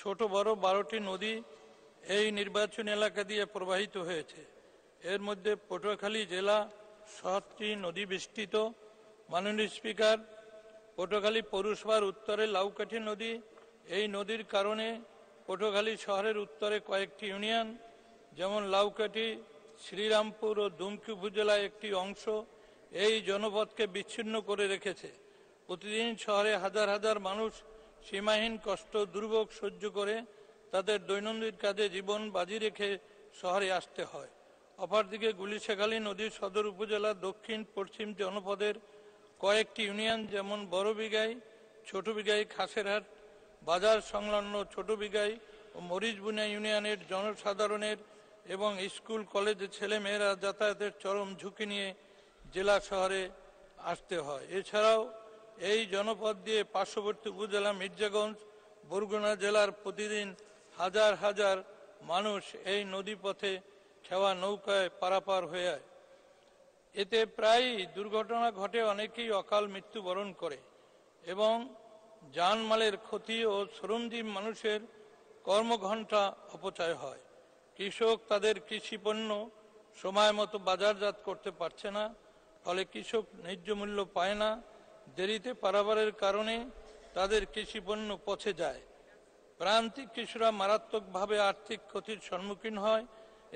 ছোট বড় 12টি নদী এই নির্বাচনী এলাকা দিয়ে প্রবাহিত হয়েছে। এর মধ্যে পটুয়াখালী জেলা 7টি নদী বেষ্টিত। মাননীয় স্পিকার, পটুয়াখালী পৌরসভার উত্তরে লাউকাঠি নদী, এই নদীর কারণে পটুয়াখালী শহরের উত্তরে কয়েকটি ইউনিয়ন যেমন লাউকাঠি, শ্রীরামপুর ও দুমকি উপজেলায় একটি অংশ এই জনপদকে বিচ্ছিন্ন করে রেখেছে। প্রতিদিন শহরে হাজার হাজার মানুষ সীমাহীন কষ্ট দুর্ভোগ সহ্য করে তাদের দৈনন্দিন কাজে জীবন বাজি রেখে শহরে আসতে হয়। অপরদিকে গুলিশাখালী নদীর সদর উপজেলার দক্ষিণ পশ্চিম জনপদের কয়েকটি ইউনিয়ন যেমন বড় বিঘাই, ছোট বিঘাই, খাসেরহাট বাজার সংলগ্ন ছোট বিঘাই ও মরিচবুনিয়া ইউনিয়নের জনসাধারণের এবং স্কুল কলেজের ছেলেমেয়েরা যাতায়াতের চরম ঝুঁকি নিয়ে জেলা শহরে আসতে হয়। এছাড়াও এই জনপদ দিয়ে পার্শ্ববর্তী উপজেলা মির্জাগঞ্জ, বরগুনা জেলার প্রতিদিন হাজার হাজার মানুষ এই নদীপথে খেওয়া নৌকায় পারাপার হয়ে যায়। এতে প্রায়ই দুর্ঘটনা ঘটে, অনেকেই অকাল মৃত্যুবরণ করে এবং জানমালের ক্ষতি ও শ্রমজীব মানুষের কর্মঘণ্টা অপচয় হয়। কৃষক তাদের কৃষি পণ্য সময় মতো বাজারজাত করতে পারছে না, ফলে কৃষক ন্যায্য মূল্য পায় না। দেরিতে পারাবারের কারণে তাদের কৃষি পণ্য পচে যায়। প্রান্তিক কৃষকরা মারাত্মকভাবে আর্থিক ক্ষতির সম্মুখীন হয়।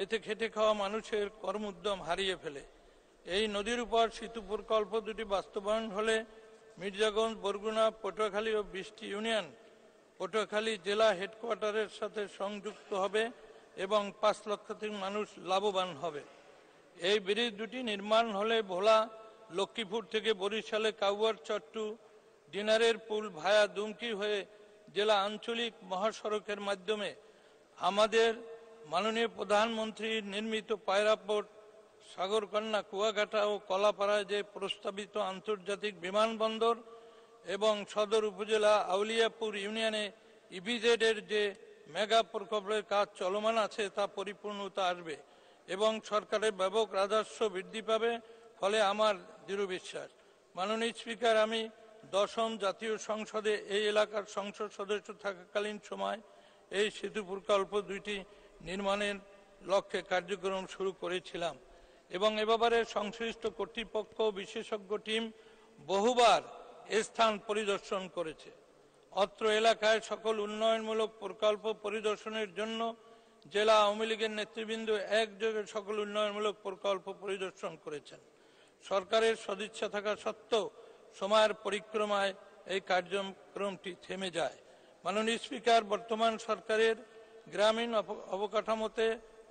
এতে খেটে খাওয়া মানুষের কর্মোদ্যম হারিয়ে ফেলে। এই নদীর উপর সেতু প্রকল্প দুটি বাস্তবায়ন হলে মির্জাগঞ্জ, বরগুনা, পটুয়াখালী ও 20টি ইউনিয়ন পটুয়াখালী জেলা হেডকোয়ার্টারের সাথে সংযুক্ত হবে এবং 5 লক্ষাধিক মানুষ লাভবান হবে। এই ব্রিজ দুটি নির্মাণ হলে ভোলা, লক্ষ্মীপুর থেকে বরিশালে কাউয়ার চট্টু ডিনারের পুল ভায়া দুমকি হয়ে জেলা আঞ্চলিক মহাসড়কের মাধ্যমে আমাদের মাননীয় প্রধানমন্ত্রী নির্মিত পায়রা পোর্ট, সাগরকন্যা, কুয়াকাটা ও কলাপাড়ায় যে প্রস্তাবিত আন্তর্জাতিক বিমানবন্দর এবং সদর উপজেলা আউলিয়াপুর ইউনিয়নে ইপিজেড এর যে মেগা প্রকল্পের কাজ চলমান আছে তা পরিপূর্ণতা আসবে এবং সরকারের ব্যাপক রাজস্ব বৃদ্ধি পাবে। ফলে আমার দৃঢ় বিশ্বাস, মাননীয় স্পিকার, আমি 10ম জাতীয় সংসদে এই এলাকার সংসদ সদস্য থাকাকালীন সময় এই সেতু প্রকল্প দুইটি নির্মাণের লক্ষ্যে কার্যক্রম শুরু করেছিলাম এবং এ ব্যাপারে সংশ্লিষ্ট কর্তৃপক্ষ বিশেষজ্ঞ টিম বহুবার স্থান পরিদর্শন করেছে। অত্র এলাকায় সকল উন্নয়নমূলক প্রকল্প পরিদর্শনের জন্য জেলা আওয়ামী লীগের নেতৃবৃন্দ একযোগে সকল উন্নয়নমূলক প্রকল্প পরিদর্শন করেছেন। সরকারের সদিচ্ছা থাকা সত্ত্বেও সময়ের পরিক্রমায় এই কার্যক্রমটি থেমে যায়। মাননীয় স্পিকার, বর্তমান সরকারের গ্রামীণ অবকাঠামোতে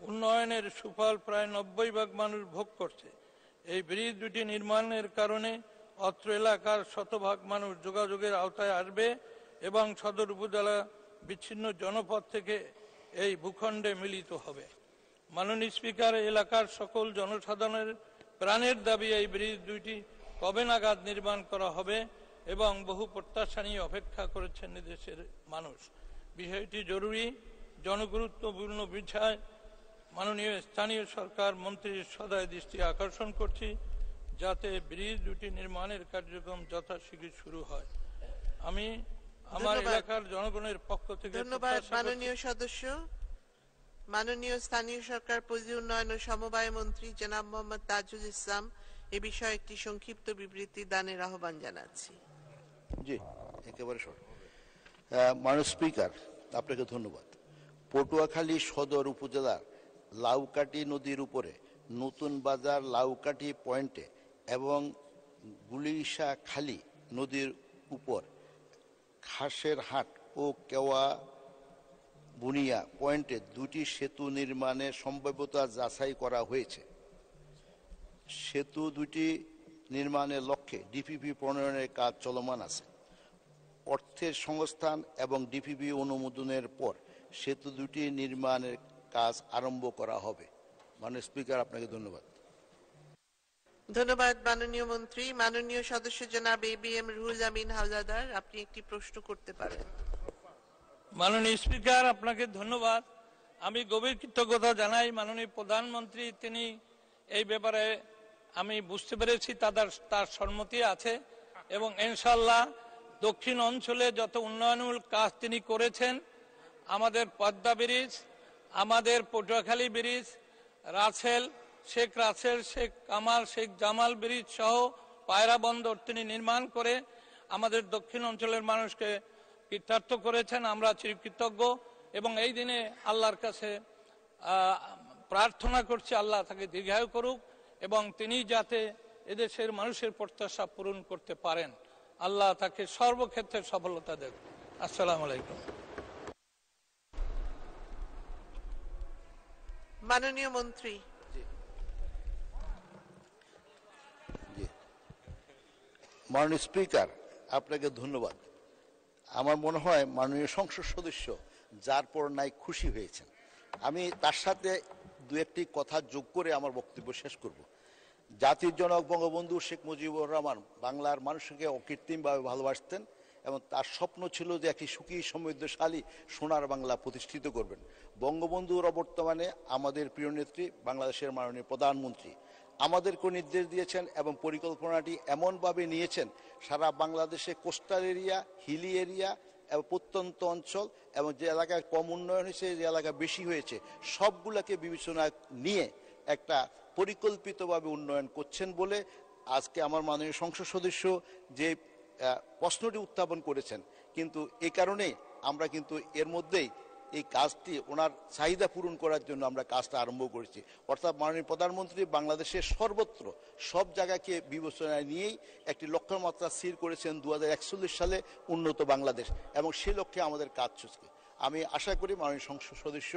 উন্নয়নের সুফল প্রায় 90% মানুষ ভোগ করছে। এই ব্রিজ দুটি নির্মাণের কারণে অত্র এলাকার শতভাগ মানুষ যোগাযোগের আওতায় আসবে এবং সদর উপজেলা বিচ্ছিন্ন জনপদ থেকে এই ভূখণ্ডে মিলিত হবে। মাননীয় স্পিকার, এলাকার সকল জনসাধারণের প্রাণের দাবি এই ব্রিজ দুইটি কবে নাগাদ নির্মাণ করা হবে এবং বহু প্রত্যাশা নিয়ে অপেক্ষা করেছেন দেশের মানুষ। বিষয়টি জরুরি, জনগুরুত্বপূর্ণ বিষয়। মাননীয় স্থানীয় সরকার মন্ত্রীর সদয় দৃষ্টি আকর্ষণ করছি যাতে ব্রিজ দুটি নির্মাণের কার্যক্রম যথাশীঘ্র শুরু হয়। আমি আমার এলাকার জনগণের পক্ষ থেকে ধন্যবাদ মাননীয় সদস্য। মাননীয় স্থানীয় সরকার, পল্লী উন্নয়ন ও সমবায় মন্ত্রী জনাব মোহাম্মদ তাজুল ইসলাম এ বিষয়ে একটি সংক্ষিপ্ত বিবৃতি দানের আহ্বান জানাচ্ছি। জি, একেবারে মাননীয় স্পিকার, আপনাকে ধন্যবাদ। পটুয়াখালী সদর উপজেলার লাউকাটি নদীর উপরে নতুন বাজার লাউকাটি পয়েন্টে এবং গুলিশা খালি নদীর উপর খাসের হাট ও কেওয়া বুনিয়া পয়েন্টে দুটি সেতু নির্মাণের সম্ভাব্যতা যাচাই করা হয়েছে। সেতু দুটি নির্মাণের লক্ষ্যে ডিপিপি প্রণয়নের কাজ চলমান আছে। অর্থের সংস্থান এবং ডিপিপি অনুমোদনের পর সেতু দুটি নির্মাণের কাজ আরম্ভ করা হবে। মাননীয় স্পিকার, আপনাকে ধন্যবাদ। ধন্যবাদ মাননীয় মন্ত্রী। মাননীয় সদস্য জনাব ABM রুহুল আমিন হাওলাদার, আপনি একটি প্রশ্ন করতে পারেন। মাননীয় স্পিকার, আপনাকে ধন্যবাদ। আমি গভীর কৃতজ্ঞতা জানাই মাননীয় প্রধানমন্ত্রী, তিনি এই ব্যাপারে আমি বুঝতে পেরেছি তার সম্মতি আছে এবং ইনশাআল্লাহ দক্ষিণ অঞ্চলে যত উন্নয়নমূলক কাজ তিনি করেছেন, আমাদের পদ্মা ব্রিজ, আমাদের পটুয়াখালী ব্রিজ, শেখ রাসেল, শেখ কামাল, শেখ জামাল ব্রিজ সহ পায়রা বন্দর তিনি নির্মাণ করে আমাদের দক্ষিণ অঞ্চলের মানুষকে কৃতার্থ করেছেন। আমরা চিরকৃতজ্ঞ এবং এই দিনে আল্লাহর কাছে প্রার্থনা করছি আল্লাহ তাকে দীর্ঘায়ু করুক এবং তিনি যাতে এদেশের মানুষের প্রত্যাশা পূরণ করতে পারেন। আল্লাহ তাকে সর্বক্ষেত্রে সফলতা দেন। আসসালামু আলাইকুম। মাননীয় মন্ত্রী। মাননীয় স্পিকার, আপনাকে ধন্যবাদ। আমার মনে হয় মাননীয় সংসদ সদস্য যার পর নাই খুশি হয়েছেন। আমি তার সাথে দু একটি কথা যোগ করে আমার বক্তব্য শেষ করব। জাতির জনক বঙ্গবন্ধু শেখ মুজিবুর রহমান বাংলার মানুষকে অকৃত্রিমভাবে ভালোবাসতেন এবং তার স্বপ্ন ছিল যে একটি সুখী সমৃদ্ধশালী সোনার বাংলা প্রতিষ্ঠিত করবেন। বঙ্গবন্ধুর অবর্তমানে আমাদের প্রিয় নেত্রী বাংলাদেশের মাননীয় প্রধানমন্ত্রী আমাদেরকে নির্দেশ দিয়েছেন এবং পরিকল্পনাটি এমনভাবে নিয়েছেন সারা বাংলাদেশে কোস্টাল এরিয়া, হিলি এরিয়া এবং প্রত্যন্ত অঞ্চল এবং যে এলাকায় কম উন্নয়ন হয়েছে, যে এলাকা বেশি হয়েছে, সবগুলোকে বিবেচনায় নিয়ে একটা পরিকল্পিতভাবে উন্নয়ন করছেন বলে আজকে আমার মাননীয় সংসদ সদস্য যে প্রশ্নটি উত্থাপন করেছেন, কিন্তু এই কারণে আমরা কিন্তু এর মধ্যেই এই কাজটি ওনার চাহিদা পূরণ করার জন্য আমরা কাজটা আরম্ভ করেছি। অর্থাৎ মাননীয় প্রধানমন্ত্রী বাংলাদেশের সর্বত্র সব জায়গাকে বিবেচনায় নিয়েই একটি লক্ষ্যমাত্রা স্থির করেছেন 2041 সালে উন্নত বাংলাদেশ, এবং সেই লক্ষ্যে আমাদের কাজ চলছে। আমি আশা করি মাননীয় সংসদ সদস্য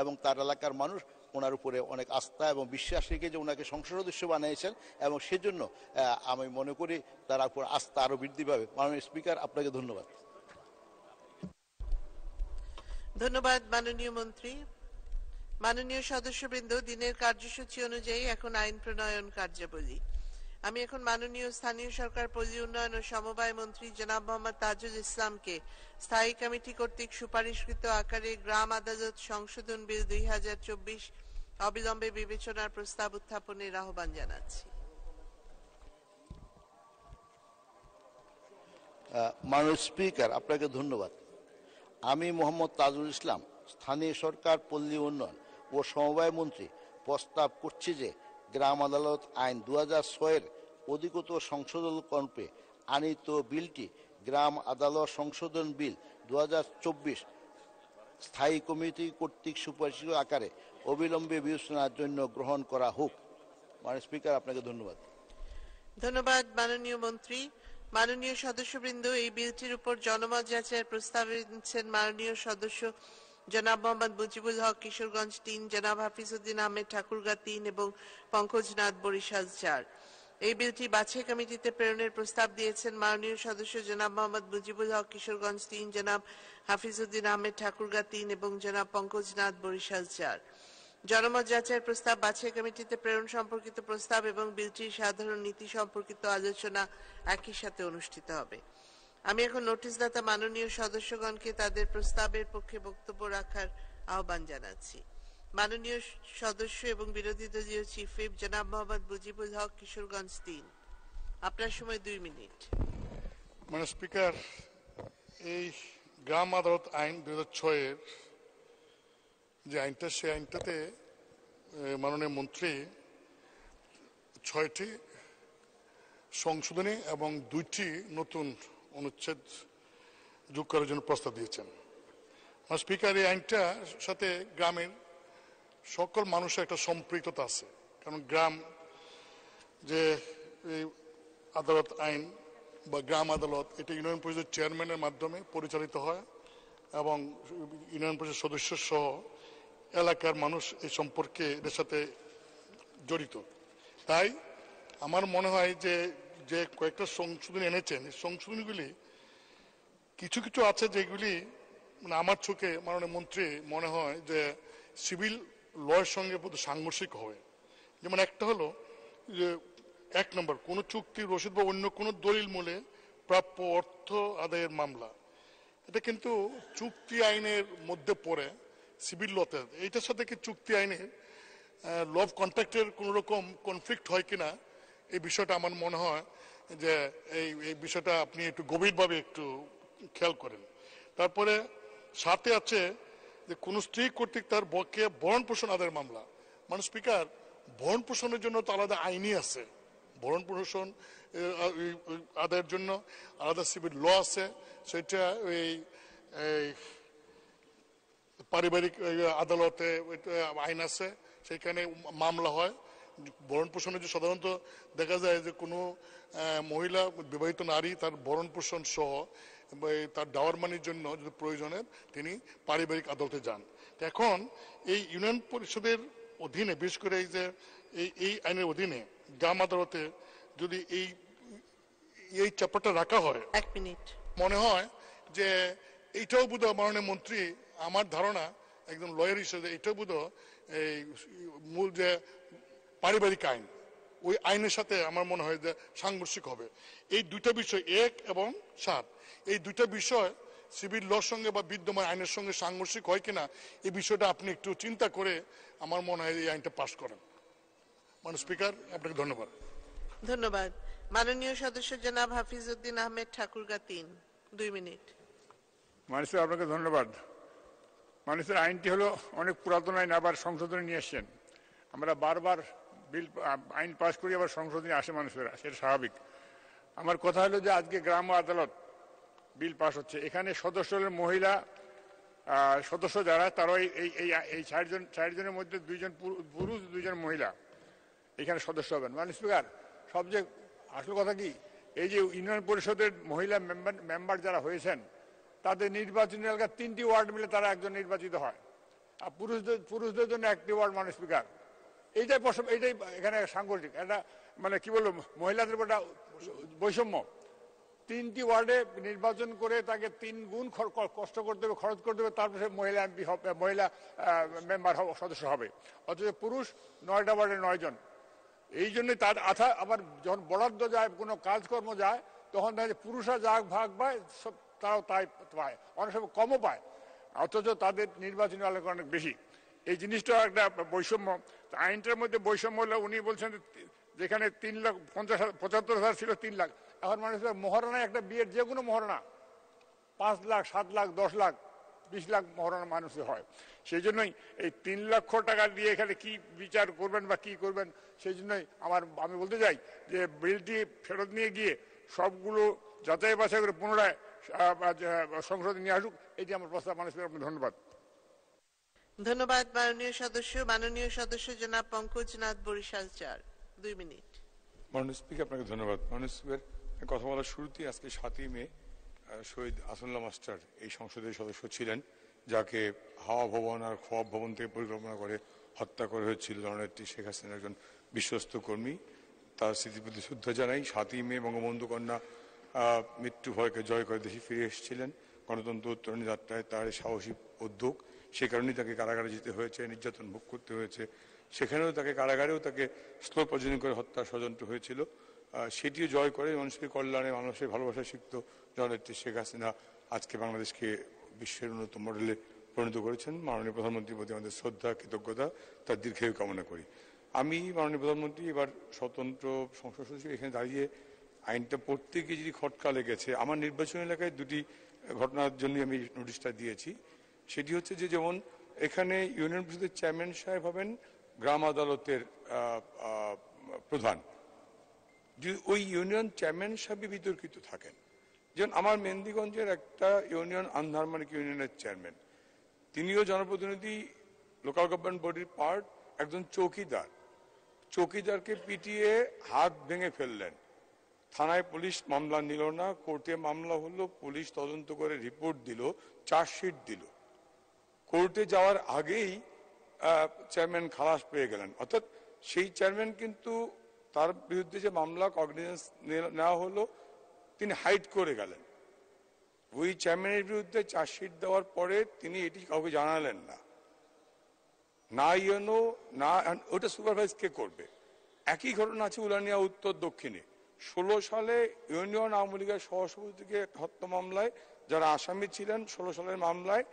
এবং তার এলাকার মানুষ ওনার উপরে অনেক আস্থা এবং বিশ্বাস রেখে যে ওনাকে সংসদ সদস্য বানিয়েছেন, এবং সেজন্য আমি মনে করি তার উপর আস্থা আরও বৃদ্ধি পাবে। মাননীয় স্পিকার, আপনাকে ধন্যবাদ। ধন্যবাদ মাননীয় মন্ত্রী। মাননীয় সদস্যবৃন্দ, দিনের কার্যসূচি অনুযায়ী এখন আইন প্রণয়ন কার্যাবলী। আমি এখন মাননীয় স্থানীয় সরকার, পল্লী উন্নয়ন ও সমবায় মন্ত্রী জনাব মোহাম্মদ তাজুল ইসলামকে স্থায়ী কমিটি কর্তৃক সুপারিশকৃত আকারে গ্রাম আদালত সংশোধন বিল 2024 অবিলম্বে বিবেচনার প্রস্তাব উত্থাপনের আহ্বান জানাচ্ছি। মাননীয় স্পিকার, আপনাকে ধন্যবাদ। আমি মোহাম্মদ তাজুল ইসলাম, স্থানীয় সরকার, পল্লী উন্নয়ন ও সমবায় মন্ত্রী, প্রস্তাব করছি যে গ্রাম আদালত আইন 2006-এর অধিকৃত সংশোধনকল্পে আনিত বিলটি গ্রাম আদালত সংশোধন বিল 2024 স্থায়ী কমিটি কর্তৃক সুপারিশিত আকারে অবিলম্বে বিবেচনার জন্য গ্রহণ করা হোক। মাননীয় স্পিকার, আপনাকে ধন্যবাদ। ধন্যবাদ মাননীয় মন্ত্রী। মাননীয় সদস্যবৃন্দ, এই বিলটির উপর জনমত যাচাইয়ের প্রস্তাব এনেছেন মাননীয় সদস্য জনাব মোহাম্মদ মুজিবুল হক, কিশোরগঞ্জ 3, জনাব হাফিজউদ্দিন আহমেদ, ঠাকুরগাঁ 3 এবং পঙ্কজনাথ, বরিশাল 4। এই বিলটি বাছাই কমিটিতে প্রেরণের প্রস্তাব দিয়েছেন মাননীয় সদস্য জনাব মোহাম্মদ মুজিবুল হক, কিশোরগঞ্জ 3, জনাব হাফিজউদ্দিন আহমেদ, ঠাকুরগাঁ 3 এবং জনাব পঙ্কজনাথ, বরিশাল 4। জনমত যাচাইয়ের প্রস্তাব, বাছাই কমিটিতে প্রেরণ সম্পর্কিত প্রস্তাব এবং বিলটির সাধারণ নীতি সম্পর্কিত আলোচনা একই সাথে অনুষ্ঠিত হবে। আমি এখন নোটিশদাতা মাননীয় সদস্যগণকে তাদের প্রস্তাবের পক্ষে বক্তব্য রাখার আহ্বান জানাচ্ছি। মাননীয় সদস্য এবং বিরোধী দলীয় চিফ হুইপ জনাব মোহাম্মদ মুজিবুল হক, কিশোরগঞ্জ 3, আপনার সময় 2 মিনিট। মাননীয় স্পিকার, এই গ্রাম আদালত আইন 2006-এর যে আইনটা, সেই আইনটাতে মাননীয় মন্ত্রী 6টি সংশোধনী এবং 2টি নতুন অনুচ্ছেদ যোগ করার জন্য প্রস্তাব দিয়েছেন। স্পিকার, এই আইনটার সাথে গ্রামের সকল মানুষের একটা সম্পৃক্ততা আছে, কারণ গ্রাম যে এই আদালত আইন বা গ্রাম আদালত, এটা ইউনিয়ন পরিষদের চেয়ারম্যানের মাধ্যমে পরিচালিত হয় এবং ইউনিয়ন পরিষদ সদস্য সহ এলাকার মানুষ এই সম্পর্কে এদের সাথে জড়িত। তাই আমার মনে হয় যে যে কয়েকটা সংশোধনী এনেছেন, এই সংশোধনীগুলি কিছু কিছু আছে যেগুলি মানে আমার চোখে মাননীয় মন্ত্রী মনে হয় যে সিভিল লয়ের সঙ্গে সাংঘর্ষিক হবে। যেমন একটা হলো যে 1 নম্বর, কোনো চুক্তি, রসিদ বা অন্য কোনো দলিল মূলে প্রাপ্য অর্থ আদায়ের মামলা, এটা কিন্তু চুক্তি আইনের মধ্যে পড়ে, সিভিল লতে। এইটার সাথে কি চুক্তি আইনের ল অফ কন্ট্রাক্টের কোনো রকম কনফ্লিক্ট হয় কিনা, এই বিষয়টা আমার মনে হয় যে এই বিষয়টা আপনি একটু গভীরভাবে একটু খেয়াল করেন। তারপরে সাথে আছে যে কোনো স্ত্রী কর্তৃক তার বকেয়া ভরণ পোষণ আদায়ের মামলা। মানে স্পিকার, ভরণ পোষণের জন্য তো আলাদা আইনই আছে, ভরণ পোষণ আদায়ের জন্য আলাদা সিভিল ল আছে, সেটা এই পারিবারিক আদালতে আইন আছে, সেখানে মামলা হয়। ভরণ পোষণে যে সাধারণত দেখা যায় যে কোনো মহিলা, বিবাহিত নারী তার ভরণ পোষণ সহ তার ডাওয়ার মানির জন্য যদি প্রয়োজনে তিনি পারিবারিক আদালতে যান। এখন এই ইউনিয়ন পরিষদের অধীনে, বিশেষ করে এই যে এই আইনের অধীনে গ্রাম আদালতে যদি এই চ্যাপ্টারটা রাখা হয়, 1 মিনিট, মনে হয় যে এইটাও বোধহয় মাননীয় মন্ত্রী, আমার ধারণা একজন লয়ার হিসেবে, এটাও বোধহয় এই মূল যে পারিবারিক আইন, ওই আইনের সাথে আমার মনে হয় যে সাংঘর্ষিক হবে। এই দুইটা বিষয় 1 এবং 7 এই দুইটা বিষয় সিভিল লর সঙ্গে বা বিদ্যমান আইনের সঙ্গে সাংঘর্ষিক হয় কিনা এই বিষয়টা আপনি একটু চিন্তা করে আমার মনে হয় এই আইনটা পাশ করেন। মাননীয় স্পিকার, আপনাকে ধন্যবাদ। ধন্যবাদ। মাননীয় সদস্য জনাব হাফিজউদ্দিন আহমেদ ঠাকুরগা 3, 2 মিনিট। মাননীয় আপনাকে ধন্যবাদ। মাননীয় আইনটি হলো অনেক পুরাতন আইন, আবার সংশোধনে নিয়ে এসছেন। আমরা বারবার আইন পাস করি, আবার সংশোধনে আসে মানুষেরা, সেটা স্বাভাবিক। আমার কথা হলো যে আজকে গ্রাম্য আদালত বিল পাস হচ্ছে, এখানে সদস্য হলেন মহিলা সদস্য যারা, তারা এই 60 জনের মধ্যে 2 জন পুরুষ 2 জন মহিলা এখানে সদস্য হবেন। মাননীয় স্পিকার, সবচেয়ে আসল কথা কি, এই যে ইউনিয়ন পরিষদের মহিলা মেম্বার যারা হয়েছেন তাদের নির্বাচনী এলাকা 3টি ওয়ার্ড মিলে তারা একজন নির্বাচিত হয়, আর পুরুষদের জন্য 1টি ওয়ার্ড। মাননীয় স্পিকার, এইটাই এখানে সাংগঠনিক একটা মানে কি বলবো, মহিলাদের উপর বৈষম্য। 3টি ওয়ার্ডে নির্বাচন করে তাকে 3 গুণ কষ্ট করতে হবে, খরচ করতে হবে, তারপরে মহিলা এমপি হবে, মহিলা মেম্বার সদস্য হবে। অথচ পুরুষ 9টা ওয়ার্ডে 9 জন। এই জন্যই তার আবার যখন বরাদ্দ যায়, কোনো কাজকর্ম যায়, তখন দেখা যায় পুরুষরা যা ভাগ পায় তারাও তাই পায়, অনেক সময় কমও পায়, অথচ তাদের নির্বাচনী এলাকা অনেক বেশি। এই জিনিসটা একটা বৈষম্য। আইনটার মধ্যে বৈষম্য হলে উনি বলছেন যেখানে 3,75,000 ছিল 3 লাখ, এখন মানুষ মহারণায় একটা বিয়ের যে কোনো মহারণা 5 লাখ 7 লাখ 10 লাখ 20 লাখ মহারণা মানুষের হয়। সেই জন্যই এই 3 লক্ষ টাকা দিয়ে এখানে কি বিচার করবেন বা কি করবেন, সেই জন্যই আমি বলতে চাই যে বিলটি ফেরত নিয়ে গিয়ে সবগুলো যাচাই বাছাই করে পুনরায় সংসদে নিয়ে আসুক, এটি আমার প্রস্তাব। মানুষের আপনাকে ধন্যবাদ। ধন্যবাদ মাননীয় সদস্য। মাননীয় সদস্য জনাব পঙ্কজনাথ বরিশাল 4, 2 মিনিট। মাননীয় স্পিকার, আপনাকে ধন্যবাদ। মাননীয় স্পিকার, কথা বলার শুরুতেই আজকে 7ই মে শহীদ আসুল্লাহ মাস্টার এই সংসদের সদস্য ছিলেন, যাকে হাওয়া ভবন আর খোয়াব ভবন থেকে পরিকল্পনা করে হত্যা করা হয়েছিল জননেত্রী শেখ হাসিনার একজন বিশ্বস্ত কর্মী। তার স্মৃতির প্রতি শ্রদ্ধা জানাই। 7ই মে বঙ্গবন্ধু কন্যা মৃত্যু ভয়কে জয় করে দেশে ফিরে এসেছিলেন। গণতন্ত্র উত্তরণী যাত্রায় তার সাহসী উদ্যোগ, সে কারণেই তাকে কারাগারে যেতে হয়েছে, নির্যাতন ভোগ করতে হয়েছে। সেখানেও তাকে কারাগারেও তাকে স্থল পর্যন্ত করে হত্যা ষড়যন্ত্র হয়েছিল। সেটিও জয় করে মানুষের কল্যাণে, মানুষের ভালোবাসা শিখত জননেত্রী শেখ হাসিনা আজকে বাংলাদেশকে বিশ্বের উন্নত মডেলে পরিণত করেছেন। মাননীয় প্রধানমন্ত্রীর প্রতি আমাদের শ্রদ্ধা, কৃতজ্ঞতা, তার দীর্ঘায়ু কামনা করি। আমি মাননীয় প্রধানমন্ত্রী এবার স্বতন্ত্র সংসদ সদস্য এখানে দাঁড়িয়ে আইনটা পড়তে গিয়ে যদি খটকা লেগেছে, আমার নির্বাচনী এলাকায় 2টি ঘটনার জন্য আমি নোটিশটা দিয়েছি। সেটি হচ্ছে যে যেমন এখানে ইউনিয়ন পরিষদের চেয়ারম্যান সাহেব হবেন গ্রাম আদালতের প্রধান, যদি ওই ইউনিয়ন চেয়ারম্যান সাহেব বিতর্কিত থাকেন। যেমন আমার মেহেন্দিগঞ্জের একটা ইউনিয়ন আন্ধারমানিক ইউনিয়নের চেয়ারম্যান, তিনিও জনপ্রতিনিধি, লোকাল গভর্নমেন্ট বডির পার্ট, একজন চৌকিদারকে পিটিয়ে হাত ভেঙে ফেললেন। থানায় পুলিশ মামলা নিল না, কোর্টে মামলা হলো, পুলিশ তদন্ত করে রিপোর্ট দিল, চার্জশিট দিল। কোর্টে যাওয়ার আগেই চেয়ারম্যান খালাস পেয়ে গেলেন। অর্থাৎ সেই চেয়ারম্যান কিন্তু তার বিরুদ্ধে যে মামলা কগনিজেন্স নেওয়া হলো, তিনি হাইড করে গেলেন। ওই চেয়ারম্যানের বিরুদ্ধে চার্জশিট দেওয়ার পরে তিনি এটি কাউকে জানালেন না, না ইউনো না, ওটা সুপারভাইজ কে করবে? একই ঘটনা আছে উলানিয়া উত্তর দক্ষিণে। 16 সালে ইউনিয়ন আওয়ামী লীগের সহসভাপতিকে হত্যা মামলায় যারা আসামি ছিলেন, 16 সালের মামলায়,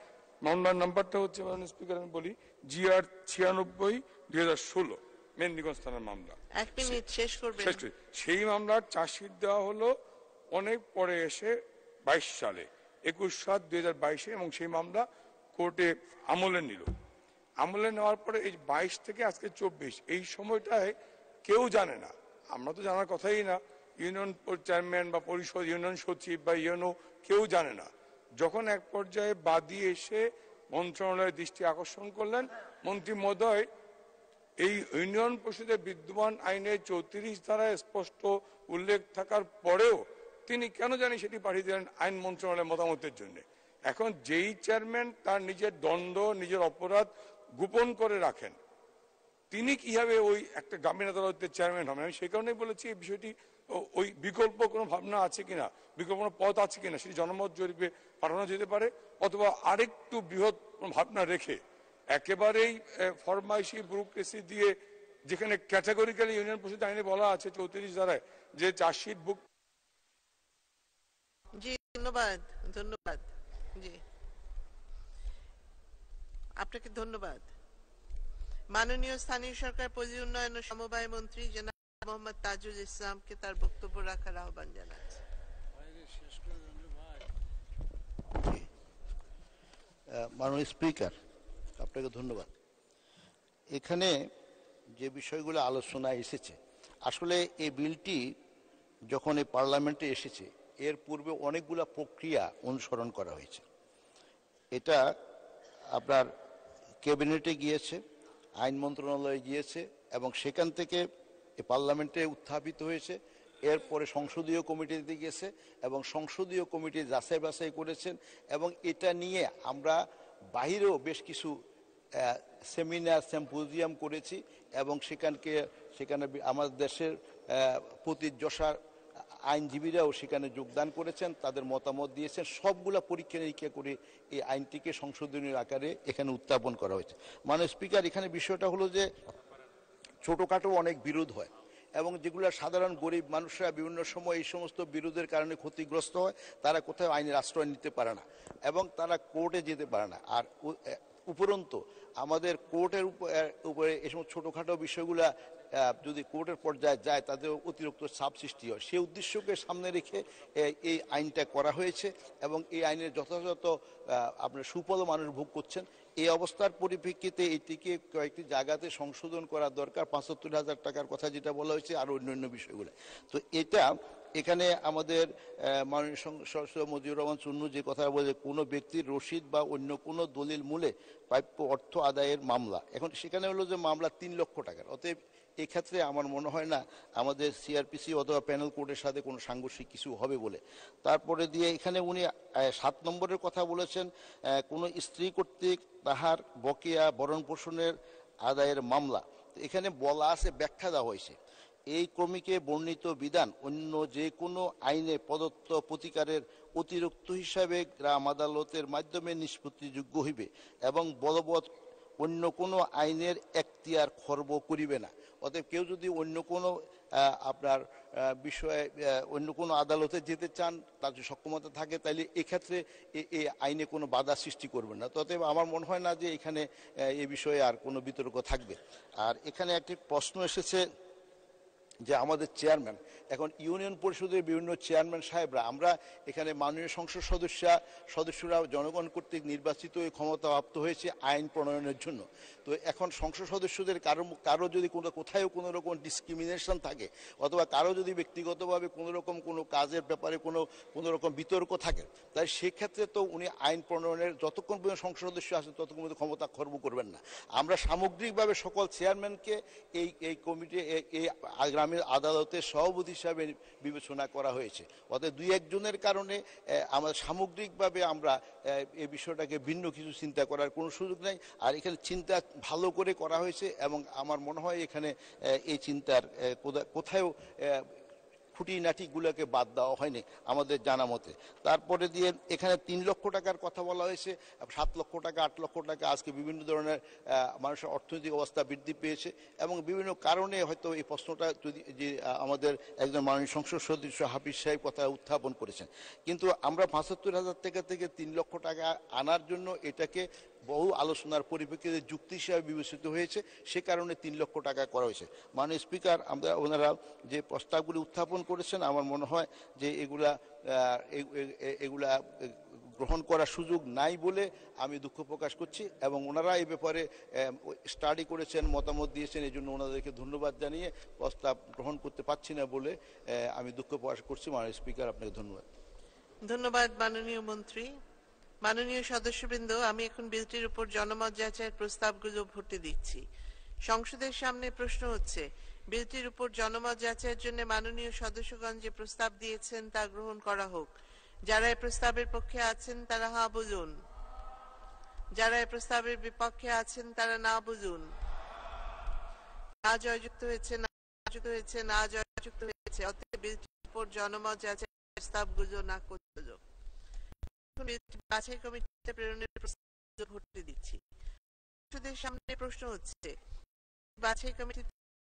মামলার নাম্বারটা হচ্ছে মাননীয় স্পিকার আমি বলি GR 96/2016, মেহেন্দিগঞ্জ থানার মামলা। 1 মিনিট শেষ করবেন। সেই মামলার চার্জশিট দেওয়া হলো অনেক পরে এসে 22 সালে 21/7/2022, এবং সেই মামলা কোর্টে আমলে নিল। আমলে নেওয়ার পরে এই 22 থেকে আজকে 24, এই সময়টায় কেউ জানে না, আমরা তো জানার কথাই না, ইউনিয়ন চেয়ারম্যান বা পরিষদ, ইউনিয়ন সচিব বা ইউনো কেউ জানে না। যখন এক পর্যায়ে বাদী এসে মন্ত্রণালয়ের দৃষ্টি আকর্ষণ করলেন, মন্ত্রী মহোদয় এই ইউনিয়ন পরিষদের বিদ্যমান আইনে 34 ধারায় স্পষ্ট উল্লেখ থাকার পরেও তিনি কেন জানি সেটি পাঠিয়ে দিলেন আইন মন্ত্রণালয়ের মতামতের জন্য। এখন যেই চেয়ারম্যান তার নিজের দ্বন্দ্ব, নিজের অপরাধ গোপন করে রাখেন, তিনি কিভাবে ওই একটা গ্রামীণ আদালতের চেয়ারম্যান হবেন? আমি সেই কারণেই বলেছি এই বিষয়টি ওই বিকল্প কোনো ভাবনা আছে কিনা, বিকল্প কোনো পথ আছে কিনা, সেটি জনমত জরিপে পাঠানো যেতে পারে, অথবা আরেকটু বৃহৎ ভাবনা রেখে একেবারেই ফরমাইশি ব্যুরোক্রেসি দিয়ে যেখানে ক্যাটাগরিক্যালি ইউনিয়ন পরিষদ আইনে বলা আছে 34 ধারায় যে চার্জশিট বুক। জি ধন্যবাদ, ধন্যবাদ। জি আপনাকে ধন্যবাদ। মাননীয় স্থানীয় সরকার পল্লী উন্নয়ন ও সমবায় মন্ত্রী জনাব মোহাম্মদ তাজুল ইসলামকে তার বক্তব্য রাখার আহ্বান জানাচ্ছি। মাননীয় স্পিকার, আপনাকে ধন্যবাদ। এখানে যে বিষয়গুলো আলোচনায় এসেছে, আসলে এই বিলটি যখন এই পার্লামেন্টে এসেছে এর পূর্বে অনেকগুলা প্রক্রিয়া অনুসরণ করা হয়েছে। এটা আপনার ক্যাবিনেটে গিয়েছে, আইন মন্ত্রণালয়ে গিয়েছে এবং সেখান থেকে পার্লামেন্টে উত্থাপিত হয়েছে। এরপরে সংসদীয় কমিটিতে গেছে এবং সংসদীয় কমিটি যাচাই বাছাই করেছেন এবং এটা নিয়ে আমরা বাহিরেও বেশ কিছু সেমিনার সিম্পোজিয়াম করেছি এবং সেখানে আমাদের দেশের প্রতিযশার আইনজীবীরাও সেখানে যোগদান করেছেন, তাদের মতামত দিয়েছেন। সবগুলা পরীক্ষা নিরীক্ষা করে এই আইনটিকে সংশোধনীর আকারে এখানে উত্থাপন করা হয়েছে। মাননীয় স্পিকার, এখানে বিষয়টা হলো যে ছোটোখাটো অনেক বিরোধ হয় এবং যেগুলো সাধারণ গরিব মানুষরা বিভিন্ন সময় এই সমস্ত বিরোধের কারণে ক্ষতিগ্রস্ত হয়, তারা কোথাও আইনের আশ্রয় নিতে পারে না এবং তারা কোর্টে যেতে পারে না। আর উপরন্তু আমাদের কোর্টের উপরে এই সমস্ত ছোটোখাটো বিষয়গুলা যদি কোর্টের পর্যায়ে যায় তাদের অতিরিক্ত চাপ সৃষ্টি হয়। সেই উদ্দেশ্যকে সামনে রেখে এই আইনটা করা হয়েছে এবং এই আইনের যথাযথ আপনার সুফল মানুষ ভোগ করছেন। এই অবস্থার পরিপ্রেক্ষিতে এটিকে কয়েকটি জায়গাতে সংশোধন করা দরকার। ৭৫,০০০ টাকার কথা যেটা বলা হয়েছে আর অন্যান্য বিষয়গুলো, তো এটা এখানে আমাদের মাননীয় সদস্য মজিবুর রহমান চুন্নু যে কথা বলে, কোনো ব্যক্তির রসিদ বা অন্য কোনো দলিল মূলে প্রাপ্য অর্থ আদায়ের মামলা, এখন সেখানে হলো যে মামলা ৩ লক্ষ টাকার। অতএব এক্ষেত্রে আমার মনে হয় না আমাদের সিআরপিসি অথবা প্যানেল কোর্টের সাথে কোনো সাংঘর্ষিক কিছু হবে বলে। তারপরে দিয়ে এখানে উনি ৭ নম্বরের কথা বলেছেন, কোনো স্ত্রী কর্তৃক তাহার বকেয়া ভরণ পোষণের আদায়ের মামলা। এখানে বলা আছে, ব্যাখ্যা দেওয়া হয়েছে, এই ক্রমিকে বর্ণিত বিধান অন্য যে কোনো আইনে প্রদত্ত প্রতিকারের অতিরিক্ত হিসাবে গ্রাম আদালতের মাধ্যমে নিষ্পত্তিযোগ্য হইবে এবং বলবৎ অন্য কোনো আইনের এখতিয়ার খর্ব করিবে না। অতএব কেউ যদি অন্য কোনো আপনার বিষয়ে অন্য কোনো আদালতে যেতে চান, তার যদি সক্ষমতা থাকে, তাহলে এক্ষেত্রে এই আইনে কোনো বাধা সৃষ্টি করবে না। অতএব আমার মনে হয় না যে এখানে এ বিষয়ে আর কোনো বিতর্ক থাকবে। আর এখানে একটি প্রশ্ন এসেছে যে আমাদের চেয়ারম্যান, এখন ইউনিয়ন পরিষদের বিভিন্ন চেয়ারম্যান সাহেবরা, আমরা এখানে মাননীয় সংসদ সদস্যরা জনগণ কর্তৃক নির্বাচিত ক্ষমতাপ্রাপ্ত হয়েছে আইন প্রণয়নের জন্য। তো এখন সংসদ সদস্যদের কারো যদি কোথাও কোনো রকম ডিসক্রিমিনেশন থাকে অথবা কারো যদি ব্যক্তিগতভাবে কোনো রকম কোনো কাজের ব্যাপারে কোনো রকম বিতর্ক থাকে, তাই সেক্ষেত্রে তো উনি আইন প্রণয়নের যতক্ষণ পর্যন্ত সংসদ সদস্য আসেন ততক্ষণ পর্যন্ত ক্ষমতা খর্ব করবেন না। আমরা সামগ্রিকভাবে সকল চেয়ারম্যানকে এই কমিটি এই গ্রামের আদালতের সভাপতি হিসাবে বিবেচনা করা হয়েছে। অতএব ২-১ জনের কারণে আমাদের সামগ্রিকভাবে আমরা এই বিষয়টাকে ভিন্ন কিছু চিন্তা করার কোনো সুযোগ নেই। আর এখানে চিন্তা ভালো করে করা হয়েছে এবং আমার মনে হয় এখানে এই চিন্তার কোথাও খুঁটিনাটিগুলোকে বাদ দেওয়া হয়নি আমাদের জানা মতে। তারপরে দিয়ে এখানে ৩ লক্ষ টাকার কথা বলা হয়েছে, ৭ লক্ষ টাকা, ৮ লক্ষ টাকা। আজকে বিভিন্ন ধরনের মানুষের অর্থনৈতিক অবস্থা বৃদ্ধি পেয়েছে এবং বিভিন্ন কারণে হয়তো এই প্রশ্নটা যদি যে আমাদের একজন মাননীয় সংসদ সদস্য হাফিজ সাহেব কথা উত্থাপন করেছেন, কিন্তু আমরা ৭৫,০০০ টাকা থেকে ৩ লক্ষ টাকা আনার জন্য এটাকে বহু আলোচনার পরিপ্রেক্ষিতে যুক্তি হিসাবে বিবেচিত হয়েছে, সে কারণে ৩ লক্ষ টাকা করা হয়েছে। মাননীয় স্পিকার, ওনারা যে প্রস্তাবগুলি উত্থাপন করেছেন আমার মনে হয় যে এগুলা গ্রহণ করার সুযোগ নাই বলে আমি দুঃখ প্রকাশ করছি এবং ওনারা এই ব্যাপারে স্টাডি করেছেন, মতামত দিয়েছেন, এই জন্য ওনাদেরকে ধন্যবাদ জানিয়ে প্রস্তাব গ্রহণ করতে পারছি না বলে আমি দুঃখ প্রকাশ করছি। মাননীয় স্পিকার, আপনাকে ধন্যবাদ। ধন্যবাদ মাননীয় মন্ত্রী। মাননীয় সদস্যবৃন্দ, আমি এখন বিলটির উপর জনমত যাচাইয়ের প্রস্তাবগুলো ভোটে দিচ্ছি। সংসদের সামনে প্রশ্ন হচ্ছে, বিলটির উপর জনমত যাচাইয়ের জন্য মাননীয় সদস্যগণ যে প্রস্তাব দিয়েছেন তা গ্রহণ করা হোক। যারা এই প্রস্তাবের পক্ষে আছেন তারা হ্যাঁ বলুন, যারা এই প্রস্তাবের বিপক্ষে আছেন তারা না বলুন। না জয়যুক্ত হয়েছে, না যুক্ত হয়েছে, না জয়যুক্ত হয়েছে। অতএব বিলটির উপর জনমত যাচাইয়ের প্রস্তাবগুলো না করতে বাছাই কমিটিতে প্রেরণের প্রস্তাব ভোটে দিচ্ছি। সংসদের সামনে প্রশ্ন হচ্ছে, বাছাই কমিটি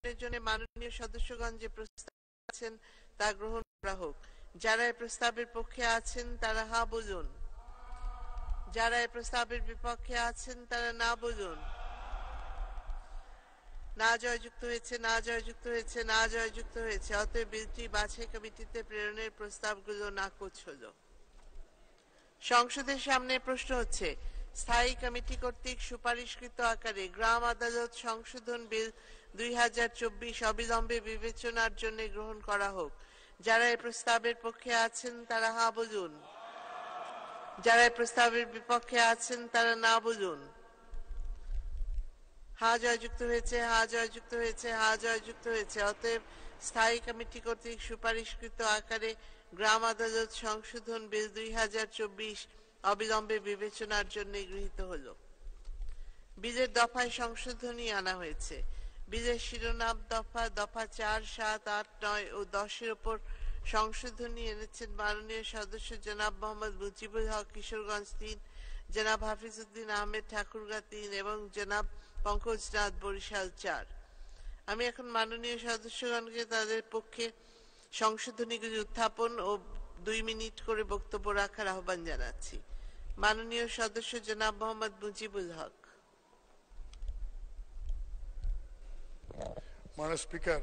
এর জন্য মাননীয় সদস্যগণ যে প্রস্তাব আছেন তা গ্রহণ করা হোক। যারা এই প্রস্তাবের পক্ষে আছেন তারা হা বলুন, যারা এই প্রস্তাবের বিপক্ষে আছেন তারা না বলুন। না জয়যুক্ত হয়েছে, না জয়যুক্ত হয়েছে, না জয়যুক্ত হয়েছে। অতএব বিলটি বাছাই কমিটিতে প্রেরণের প্রস্তাবগুলো নাকচ হলো। সংসদের সামনে প্রশ্ন হচ্ছে, স্থায়ী কমিটি কর্তৃক সুপারিশকৃত আকারে গ্রাম আদালত সংশোধন বিল 2024 অবিলম্বে বিবেচনার জন্য গ্রহণ করা হোক। যারা এই প্রস্তাবের পক্ষে আছেন তারা হা বলুন, যারা এই প্রস্তাবের বিপক্ষে আছেন তারা না বলুন। হা জয়যুক্ত হয়েছে, হা জয়যুক্ত হয়েছে, হা জয়যুক্ত হয়েছে। অতএব স্থায়ী কমিটি কর্তৃক সুপারিশকৃত আকারে গ্রাম আদালত সংশোধন বিল 2024 অবিলম্বে বিবেচনার জন্য গৃহীত হলো। বিলের দফায় সংশোধনী আনা হয়েছে। বিলের শিরোনাম দফা 4, 7, 8, 9 ও 10 উপর সংশোধনী এনেছেন মাননীয় সদস্য জনাব মোহাম্মদ মুজিবুল হক, কিশোরগঞ্জ 3, জনাব হাফিজউদ্দিন আহমেদ, ঠাকুরগাঁ 3 এবং জনাব পঙ্কজনাথ, বরিশাল 4। আমি এখন মাননীয় সদস্যগণকে তাদের পক্ষে সংশোধনীগুলি উত্থাপন ও 2 মিনিট করে বক্তব্য রাখার আহ্বান জানাচ্ছি। মাননীয় সদস্য জনাব মোহাম্মদ মুজিবুল হক। মাননীয় স্পিকার,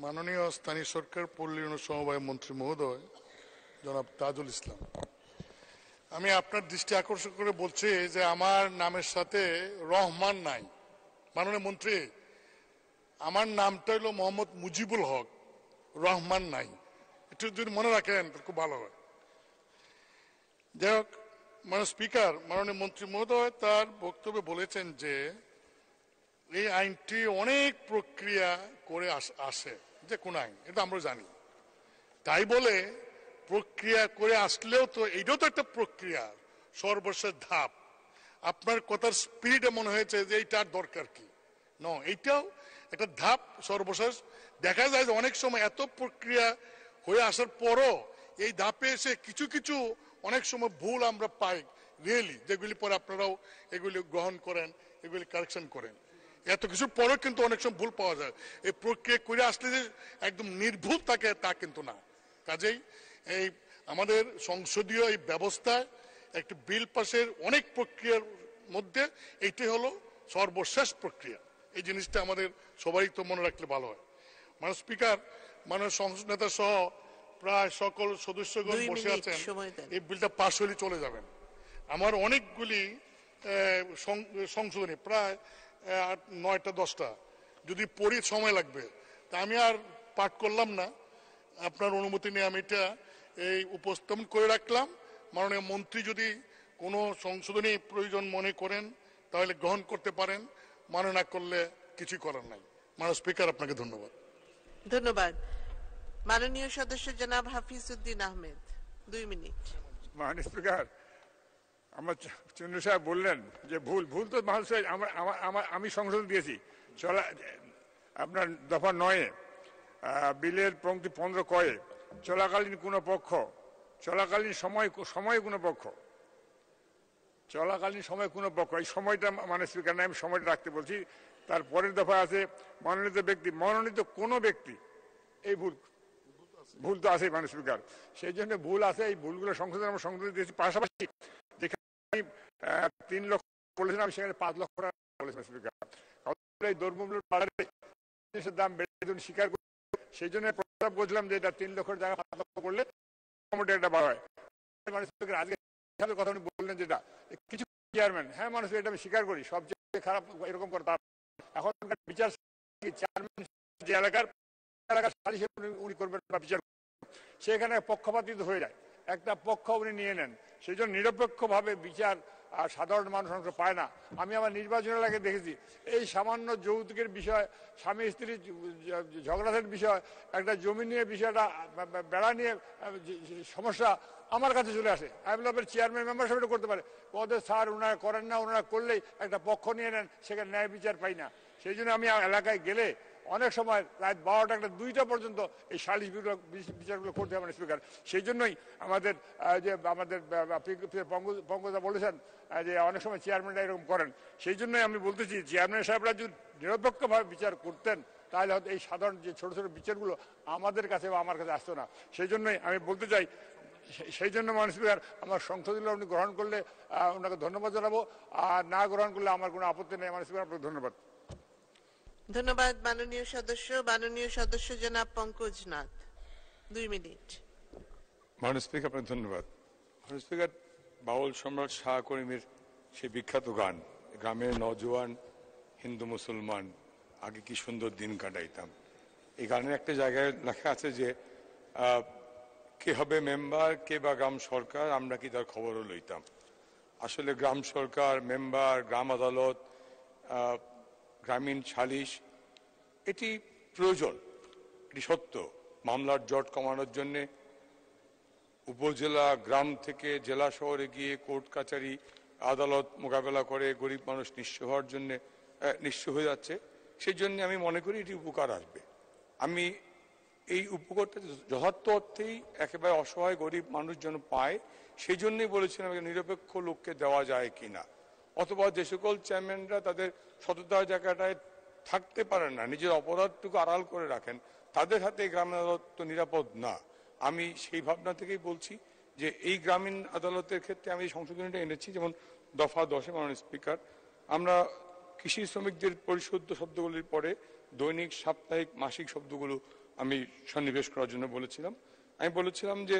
মাননীয় স্থানীয় সরকার পল্লী উন্নয়ন সমবায় মন্ত্রী মহোদয় জনাব তাজুল ইসলাম, আমি আপনার দৃষ্টি আকর্ষণ করে বলছি যে আমার নামের সাথে রহমান নাই। মাননীয় মন্ত্রী, আমার নামটা হলো মোহাম্মদ মুজিবুল হক, রহমান নাই। একটু যদি মনে রাখেন খুব ভালো হয়। যাই হোক, মাননীয় স্পিকার, মাননীয় মন্ত্রী মহোদয় তার বক্তব্যে বলেছেন যে এই আইনটি অনেক প্রক্রিয়া করে আসে, যে কোন আইন এটা আমরা জানি। তাই বলে প্রক্রিয়া করে আসলেও তো এইটাও তো একটা প্রক্রিয়া, সর্বশেষ ধাপ। আপনার কথার স্পিরিটে মনে হয়েছে যে এইটার দরকার কি ন, এইটাও একটা ধাপ, সর্বশেষ। দেখা যায় যে অনেক সময় এত প্রক্রিয়া হয়ে আসার পরও এই ধাপে এসে কিছু কিছু অনেক সময় ভুল আমরা পাই রিয়েলি, যেগুলি পরে আপনারাও এগুলি গ্রহণ করেন, এগুলি কারেকশন করেন। এত কিছুর পরেও কিন্তু অনেক সময় ভুল পাওয়া যায়। এই প্রক্রিয়া করে আসলে যে একদম নির্ভুল থাকে তা কিন্তু না। কাজেই এই আমাদের সংসদীয় এই ব্যবস্থায় একটি বিল পাশের অনেক প্রক্রিয়ার মধ্যে এইটাই হলো সর্বশেষ প্রক্রিয়া। এই জিনিসটা আমাদের সবাই তো মনে রাখলে ভালো হয়। মাননীয় স্পিকার, মাননীয় সংসদ নেতা সহ প্রায় সকল সদস্যগণ বসে আছেন, এই বিলটা পাশ হলে চলে যাবেন। আমার অনেকগুলি সংশোধনী, প্রায় 9টা 10টা, যদি পড়ি সময় লাগবে, তা আমি আর পাঠ করলাম না। আপনার অনুমতি নিয়ে আমি এটা এই উপস্থাপন করে রাখলাম। মাননীয় মন্ত্রী যদি কোনো সংশোধনী প্রয়োজন মনে করেন তাহলে গ্রহণ করতে পারেন, মনে না করলে কিছুই করার নাই। মাননীয় স্পিকার, আপনাকে ধন্যবাদ। ধন্যবাদ। মাননীয় সদস্য জনাব হাফিজউদ্দিন আহমেদ, 2 মিনিট। মাননীয় স্পিকার, আমার চন্দ্র সাহেব বললেন যে ভুল তো মানুষের, আমি সংশোধন দিয়েছি। আপনার দফা 9 বিলের পংক্তি 15 কয়ে চলাকালীন কোনো পক্ষ, চলাকালীন সময় কোনো পক্ষ, চলাকালীন সময় কোনো পক্ষ, এই সময়টা মানে স্পিকার না, আমি সময়টা রাখতে বলছি। তার পরের দফা আছে মনোনীত ব্যক্তি, মনোনীত কোনো ব্যক্তি। এই ভুল তো আছে মানে স্পিকার, সেই জন্য ভুল আছে। এই ভুলগুলো সংশোধন আমরা সংশোধন দিয়েছি। পাশাপাশি যেখানে আমি 3 লক্ষ বলেছিলাম সেখানে 5 লক্ষ টাকা বলেছিলাম স্পিকার। এই দ্রব্যমূল্যের বাজারে জিনিসের দাম বেড়ে স্বীকার করে, সেই জন্য প্রস্তাব করছিলাম যে এটা 3 লক্ষের জায়গায় 5 লক্ষ করলে মোটামুটি একটা বার হয়। আজকে কথা উনি বললেন যেটা কিছু চেয়ারম্যান, হ্যাঁ মানুষ এটা আমি স্বীকার করি, সবচেয়ে খারাপ এরকম করে। তার এখনকার বিচার চেয়ারম্যান যে এলাকার সালিশ উনি করবেন বা বিচার, সেখানে পক্ষপাতিত হয়ে যায়, একটা পক্ষ উনি নিয়ে নেন। সেই জন্য নিরপেক্ষভাবে বিচার আর সাধারণ মানুষ অংশ পায় না। আমি আমার নির্বাচনের আগে দেখেছি এই সামান্য যৌতুকের বিষয়, স্বামী স্ত্রীর ঝগড়াঝাটির বিষয়, একটা জমি নিয়ে বিষয়টা, বেড়া নিয়ে সমস্যা আমার কাছে চলে আসে। আমি বললাম চেয়ারম্যান মেম্বার সাহেব করতে পারে, ওদের স্যার ওনারা করেন না, ওনারা করলেই একটা পক্ষ নিয়ে নেন, সেখানে ন্যায় বিচার পাই না। সেই জন্য আমি এলাকায় গেলে অনেক সময় রাত 12টা 2টা পর্যন্ত এই সালিশ বিচারগুলো করতে হবে স্পিকার। সেই জন্যই আমাদের যে আমাদের পঙ্কজদা বলেছেন যে অনেক সময় চেয়ারম্যানরা এরকম করেন। সেই জন্যই আমি বলতেছি চেয়ারম্যান সাহেবরা যদি নিরপেক্ষভাবে বিচার করতেন তাহলে হয়তো এই সাধারণ যে ছোট ছোট বিচারগুলো আমাদের কাছে বা আমার কাছে আসতো না। সেই জন্যই আমি বলতে চাই, সেই জন্য মাননীয় স্পিকার আমার সংশোধনীগুলো উনি গ্রহণ করলে ওনাকে ধন্যবাদ জানাবো, আর না গ্রহণ করলে আমার কোনো আপত্তি নেই। মাননীয় স্পিকার আপনাকে ধন্যবাদ। ধন্যবাদ মাননীয় সদস্য। মাননীয় সদস্য জনাব পঙ্কজ নাথ, 2 মিনিট। মাননীয় স্পিকার আপনাকে ধন্যবাদ। মাননীয় স্পিকার, বাউল সম্রাট শাহ করিমের সেই বিখ্যাত গান, গ্রামের নওজোয়ান হিন্দু মুসলমান আগে কি সুন্দর দিন কাটাইতাম, এই গানের একটা জায়গায় লেখা আছে যে কে হবে মেম্বার, কে বা গ্রাম সরকার, আমরা কি তার খবরও লইতাম। আসলে গ্রাম সরকার, মেম্বার, গ্রাম আদালত, গ্রামীণ সালিশ এটি প্রয়োজন, এটি সত্য। মামলার জট কমানোর জন্যে উপজেলা গ্রাম থেকে জেলা শহরে গিয়ে কোর্ট কাচারি আদালত মোকাবেলা করে গরিব মানুষ নিঃস্ব হওয়ার জন্যে নিঃস্ব হয়ে যাচ্ছে। সেই জন্য আমি মনে করি এটি উপকার আসবে। আমি এই উপকারটা যথার্থ অর্থেই একেবারে অসহায় গরিব মানুষ যেন পায়, সেই জন্যই বলেছিলাম নিরপেক্ষ লোককে দেওয়া যায় কিনা। অথবা যে সকল চেয়ারম্যানরা তাদের সততার জায়গাটায় থাকতে পারেন না, নিজের অপরাধটুকু আড়াল করে রাখেন, তাদের হাতে গ্রামীণ আদালত তো নিরাপদ না। আমি সেই ভাবনা থেকেই বলছি যে এই গ্রামীণ আদালতের ক্ষেত্রে আমি সংশোধনীটা এনেছি। যেমন দফা 10-এ মাননীয় স্পিকার, আমরা কৃষি শ্রমিকদের পরিশুদ্ধ শব্দগুলির পরে দৈনিক, সাপ্তাহিক, মাসিক শব্দগুলো আমি সন্নিবেশ করার জন্য বলেছিলাম। আমি বলেছিলাম যে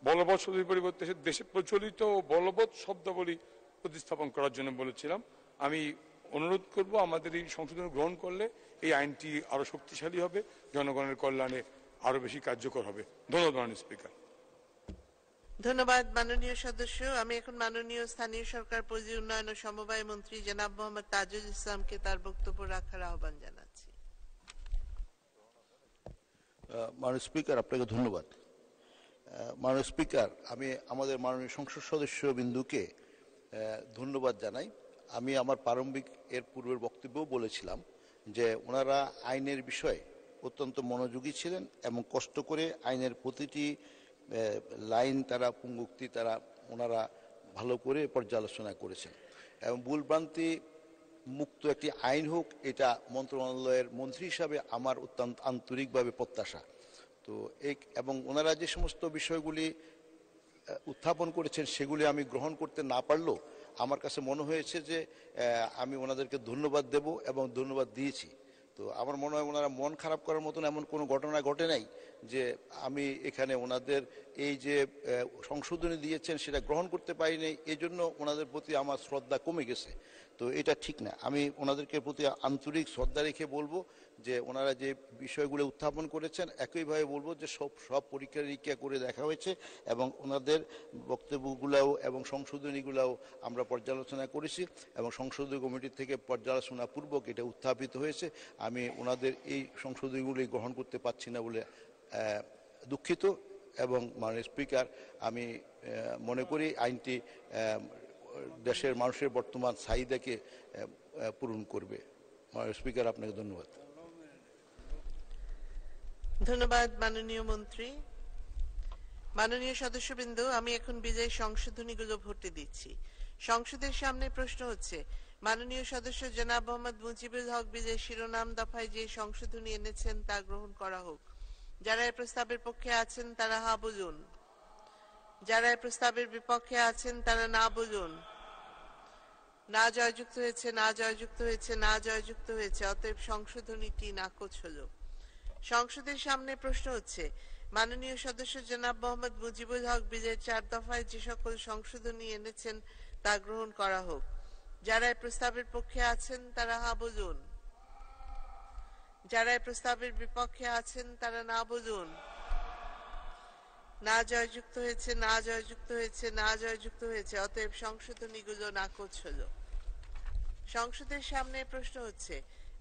বলবৎ শব্দের পরিবর্তে দেশে প্রচলিত ও বলবৎ শব্দাবলী প্রতিস্থাপন করার জন্য বলেছিলাম। আমি অনুরোধ করব আমাদের এই সংশোধন গ্রহণ করলে এই আইনটি আরো শক্তিশালী হবে, জনগণের কল্যাণে আরো বেশি কার্যকর হবে। ধন্যবাদ মাননীয় স্পিকার। ধন্যবাদ মাননীয় সদস্য। আমি এখন মাননীয় স্থানীয় সরকার, পল্লী উন্নয়ন ও সমবায় মন্ত্রী জনাব মোহাম্মদ তাজুল ইসলামকে তার বক্তব্য রাখার আহ্বান জানাচ্ছি। মাননীয় স্পিকার, আপনাকে ধন্যবাদ। মাননীয় স্পিকার, আমি আমাদের মাননীয় সংসদ সদস্য বিন্দুকে ধন্যবাদ জানাই। আমি আমার প্রারম্ভিক এর পূর্বের বক্তব্যও বলেছিলাম যে ওনারা আইনের বিষয়ে অত্যন্ত মনোযোগী ছিলেন এবং কষ্ট করে আইনের প্রতিটি লাইন তারা পুঙ্গুক্তি ওনারা ভালো করে পর্যালোচনা করেছেন এবং ভুলভ্রান্তি মুক্ত একটি আইন হোক, এটা মন্ত্রণালয়ের মন্ত্রী হিসাবে আমার অত্যন্ত আন্তরিকভাবে প্রত্যাশা। তো এবং ওনারা যে সমস্ত বিষয়গুলি উত্থাপন করেছেন সেগুলি আমি গ্রহণ করতে না পারলেও আমার কাছে মনে হয়েছে যে আমি ওনাদেরকে ধন্যবাদ দেব এবং ধন্যবাদ দিয়েছি। তো আমার মনে হয় ওনারা মন খারাপ করার মতন এমন কোনো ঘটনা ঘটে নাই যে আমি এখানে ওনাদের এই যে সংশোধনী দিয়েছেন সেটা গ্রহণ করতে পারিনি, এই জন্য ওনাদের প্রতি আমার শ্রদ্ধা কমে গেছে। তো এটা ঠিক না। আমি ওনাদেরকে প্রতি আন্তরিক শ্রদ্ধা রেখে বলবো যে ওনারা যে বিষয়গুলো উত্থাপন করেছেন একইভাবে বলবো যে সব পরীক্ষা নিরীক্ষা করে দেখা হয়েছে এবং ওনাদের বক্তব্যগুলোও এবং সংশোধনীগুলোও আমরা পর্যালোচনা করেছি এবং সংসদীয় কমিটি থেকে পর্যালোচনা পূর্বক এটা উত্থাপিত হয়েছে। আমি ওনাদের এই সংশোধনীগুলি গ্রহণ করতে পারছি না বলে দুঃখিত এবং মাননীয় স্পিকার, আমি মনে করি আইনটি দেশের মানুষের বর্তমান চাহিদাকে পূরণ করবে। মাননীয় স্পিকার, আপনাকে ধন্যবাদ। ধন্যবাদ মাননীয় মন্ত্রী। মাননীয় সদস্যবৃন্দ, আমি এখন বিজয় সংশোধনীগুলো ভোটে দিচ্ছি। সংসদের সামনে প্রশ্ন হচ্ছে মাননীয় সদস্য জনাব মোহাম্মদ মুজিবুল হক বিজয় শিরোনাম দফায় যে সংশোধনী এনেছেন তা গ্রহণ করা হোক। যারা এই প্রস্তাবের পক্ষে আছেন তারা হা বলুন, যারা এই প্রস্তাবের বিপক্ষে আছেন তারা না বলুন। না জয়যুক্ত হয়েছে, না জয়যুক্ত হয়েছে, না জয়যুক্ত হয়েছে। অতএব সংশোধনীটি নাকচ হলো। সংসদের সামনে প্রশ্ন হচ্ছে মাননীয় সদস্য জনাব মোহাম্মদ মুজিবুল হক বিজয় 4 দফায় যে সকল সংশোধনী এনেছেন তা গ্রহণ করা হোক। যারা এই প্রস্তাবের পক্ষে আছেন তারা হা বলুন, যারা এই প্রস্তাবের বিপক্ষে আছেন তারা না বলুন। না জয়যুক্ত হয়েছে, না জয়যুক্ত হয়েছে, না জয়যুক্ত হয়েছে। অতএব সংশোধনীগুলো নাকচ হলো। সংসদের সামনে প্রশ্ন হচ্ছে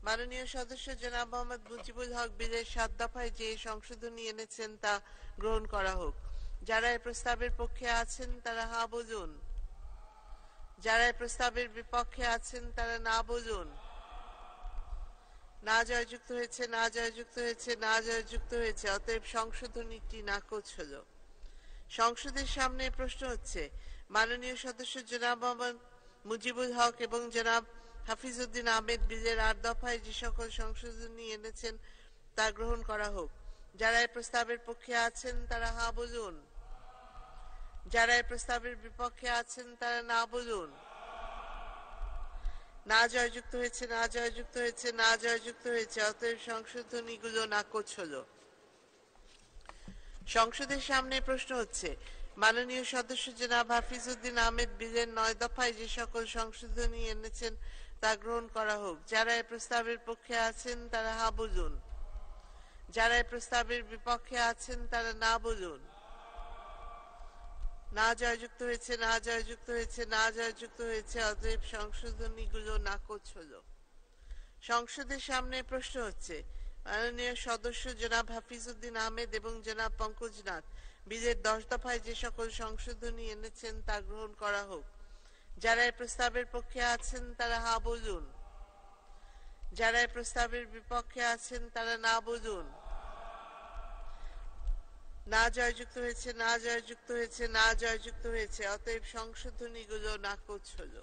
মাননীয় সদস্য জনাব মোহাম্মদ মুজিবুল হক বিলের 7 দফায় যে সংশোধনী এনেছেন তা গ্রহণ করা হোক। যারা এই প্রস্তাবের পক্ষে আছেন তারা হা বলুন, যারা এই প্রস্তাবের বিপক্ষে আছেন তারা না বলুন। না জয়যুক্ত হয়েছে, না জয়যুক্ত হয়েছে, না জয়যুক্ত হয়েছে। অতএব সংশোধনীটি নাকচ হলো। সংসদের সামনে প্রশ্ন হচ্ছে, মাননীয় সদস্য জনাব মোহাম্মদ মুজিবুল হক এবং জনাব হাফিজউদ্দিন আহমেদ বিলের 8 দফায় যে সকল সংশোধনী এনেছেন তা গ্রহণ করা হোক। যারা এই প্রস্তাবের পক্ষে আছেন তারা হা বলুন। যারা এই প্রস্তাবের বিপক্ষে আছেন তারা না বলুন। না জয়যুক্ত হয়েছে, না জয়যুক্ত হয়েছে, না জয়যুক্ত হয়েছে। অতএব সংশোধনীগুলো নাকচ হলো। সংসদের সামনে প্রশ্ন হচ্ছে, মাননীয় সদস্য জনাব হাফিজউদ্দিন আহমেদ বিলের 9 দফায় যে সকল সংশোধনী এনেছেন তা গ্রহণ করা হোক। যারা এই প্রস্তাবের পক্ষে আছেন তারা হা বলুন। যারা এই প্রস্তাবের বিপক্ষে আছেন তারা না বলুন। না জয়যুক্ত হয়েছে, না জয়যুক্ত হয়েছে, না জয়যুক্ত হয়েছে। অতএব সংশোধনীগুলো নাকচ হলো। সংসদের সামনে প্রশ্ন হচ্ছে, মাননীয় সদস্য জনাব হাফিজউদ্দিন আহমেদ এবং জনাব পঙ্কজনাথ বিলের 10 দফায় যে সকল সংশোধনী এনেছেন তা গ্রহণ করা হোক। যারা এই প্রস্তাবের পক্ষে আছেন তারা হা বলুন। যারা এই প্রস্তাবের বিপক্ষে আছেন তারা না বলুন। না জয়যুক্ত হয়েছে, না জয়যুক্ত হয়েছে, না জয়যুক্ত হয়েছে। অতএব সংশোধনীগুলো নাকচ হলো।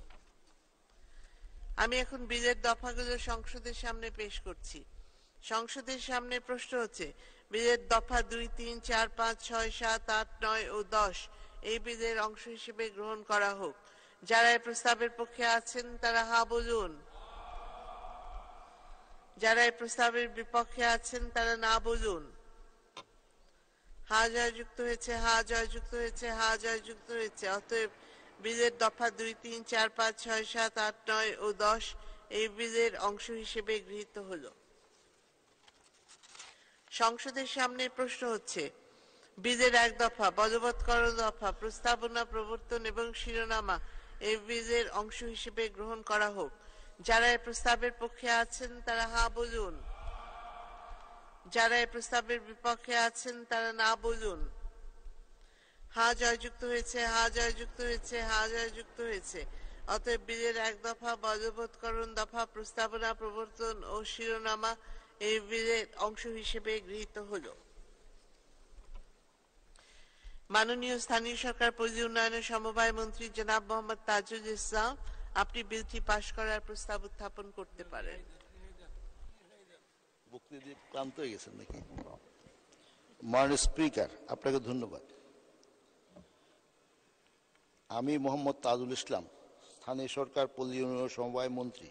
আমি এখন বিলের দফাগুলো সংসদের সামনে পেশ করছি। সংসদের সামনে প্রশ্ন হচ্ছে, বিলের দফা 2, 3, 4, 5, 6, 7, 8, 9 ও 10 এই বিলের অংশ হিসেবে গ্রহণ করা হোক। যারা এই প্রস্তাবের পক্ষে আছেন তারা হা বলুন। যারা এই প্রস্তাবের বিপক্ষে আছেন তারা না বলুন। হা জয়যুক্ত হয়েছে, হা জয়যুক্ত হয়েছে, হা জয়যুক্ত হয়েছে। অতএব বিলের দফা 2, 3, 4, 5, 6, 7, 8, 9 ও 10 এই বিলের অংশ হিসেবে গৃহীত হলো। সংসদের সামনে প্রশ্ন হচ্ছে, বিলের 1 দফা বলবৎকরণ দফা প্রস্তাবনা প্রবর্তন এবং শিরোনামা এই বিলের অংশ হিসেবে গ্রহণ করা হোক। যারা এই প্রস্তাবের পক্ষে আছেন তারা হা বলুন। যারা এই প্রস্তাবের বিপক্ষে আছেন তারা না বলুন। হা জয়যুক্ত হয়েছে, হা জয়যুক্ত হয়েছে, হা জয়যুক্ত হয়েছে। অতএব বিলের 1 দফা বলবৎকরণ দফা প্রস্তাবনা প্রবর্তন ও শিরোনামা এই বিলের অংশ হিসেবে গৃহীত হলো। মাননীয় স্থানীয় সরকার পল্লী উন্নয়নের সমবায় মন্ত্রী জনাব মোহাম্মদ তাজুল ইসলাম, আপনি বিলটি পাশ করার প্রস্তাব উত্থাপন করতে পারেন। বক্তৃতা দিয়ে ক্লান্ত হয়ে গেছেন নাকি? মাননীয় স্পিকার, আপনাকে ধন্যবাদ। আমি মোহাম্মদ তাজুল ইসলাম, স্থানীয় সরকার পল্লী উন্নয়ন সমবায় মন্ত্রী,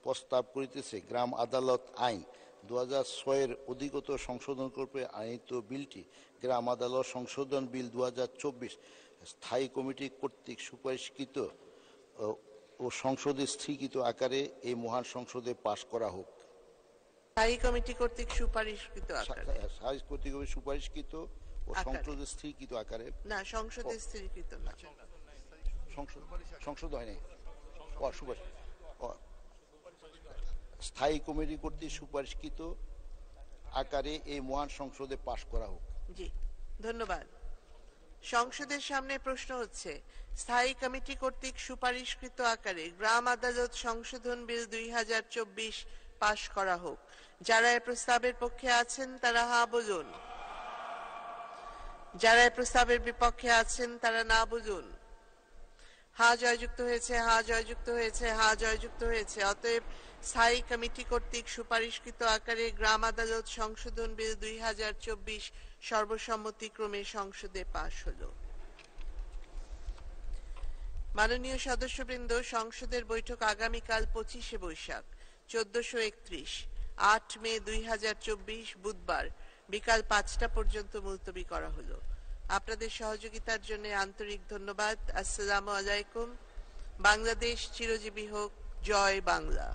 প্রস্তাব করিতেছে গ্রাম আদালত আইন 2006 অধিগত সংশোধনকল্পে আনিত বিলটি গ্রাম আদালত সংশোধন বিল 2024 স্থায়ী কমিটি কর্তৃক সুপারিশকৃত ও সংসদে স্থিরকৃত আকারে এই মহান সংসদে পাশ করা হোক। স্থায়ী কমিটি কর্তৃক সুপারিশকৃত আকারে, স্থায়ী কমিটি সুপারিশকৃত ও সংসদে স্থিরকৃত আকারে, না সংসদে স্থিরকৃত না, সংসদ হয়নি, স্থায়ী কমিটি কর্তৃক সুপারিশকৃত আকারে এই মহান সংসদে পাশ করা হোক। জি ধন্যবাদ। সংসদের সামনে প্রশ্ন হচ্ছে, স্থায়ী কমিটি কর্তৃক সুপারিশকৃত আকারে গ্রাম আদালত সংশোধন বিল 2024 পাশ করা হোক। যারা এই প্রস্তাবের পক্ষে আছেন তারা হা বলুন। যারা এই প্রস্তাবের বিপক্ষে আছেন তারা না বলুন। হা জয়যুক্ত হয়েছে, হা জয়যুক্ত হয়েছে, হা জয়যুক্ত হয়েছে। অতএব স্থায়ী কমিটি কর্তৃক সুপারিশকৃত আকারে গ্রাম আদালত সংশোধন বিল 2024 সর্বসম্মতিক্রমে সংসদে পাশ হলো। মাননীয় সদস্যবৃন্দ, সংসদের বৈঠক আগামীকাল 25শে বৈশাখ 1431 8 মে 2024 বুধবার বিকাল 5টা পর্যন্ত মুলতবি করা হলো। আপনাদের সহযোগিতার জন্য আন্তরিক ধন্যবাদ। আসসালামু আলাইকুম। বাংলাদেশ চিরজীবী হোক। জয় বাংলা।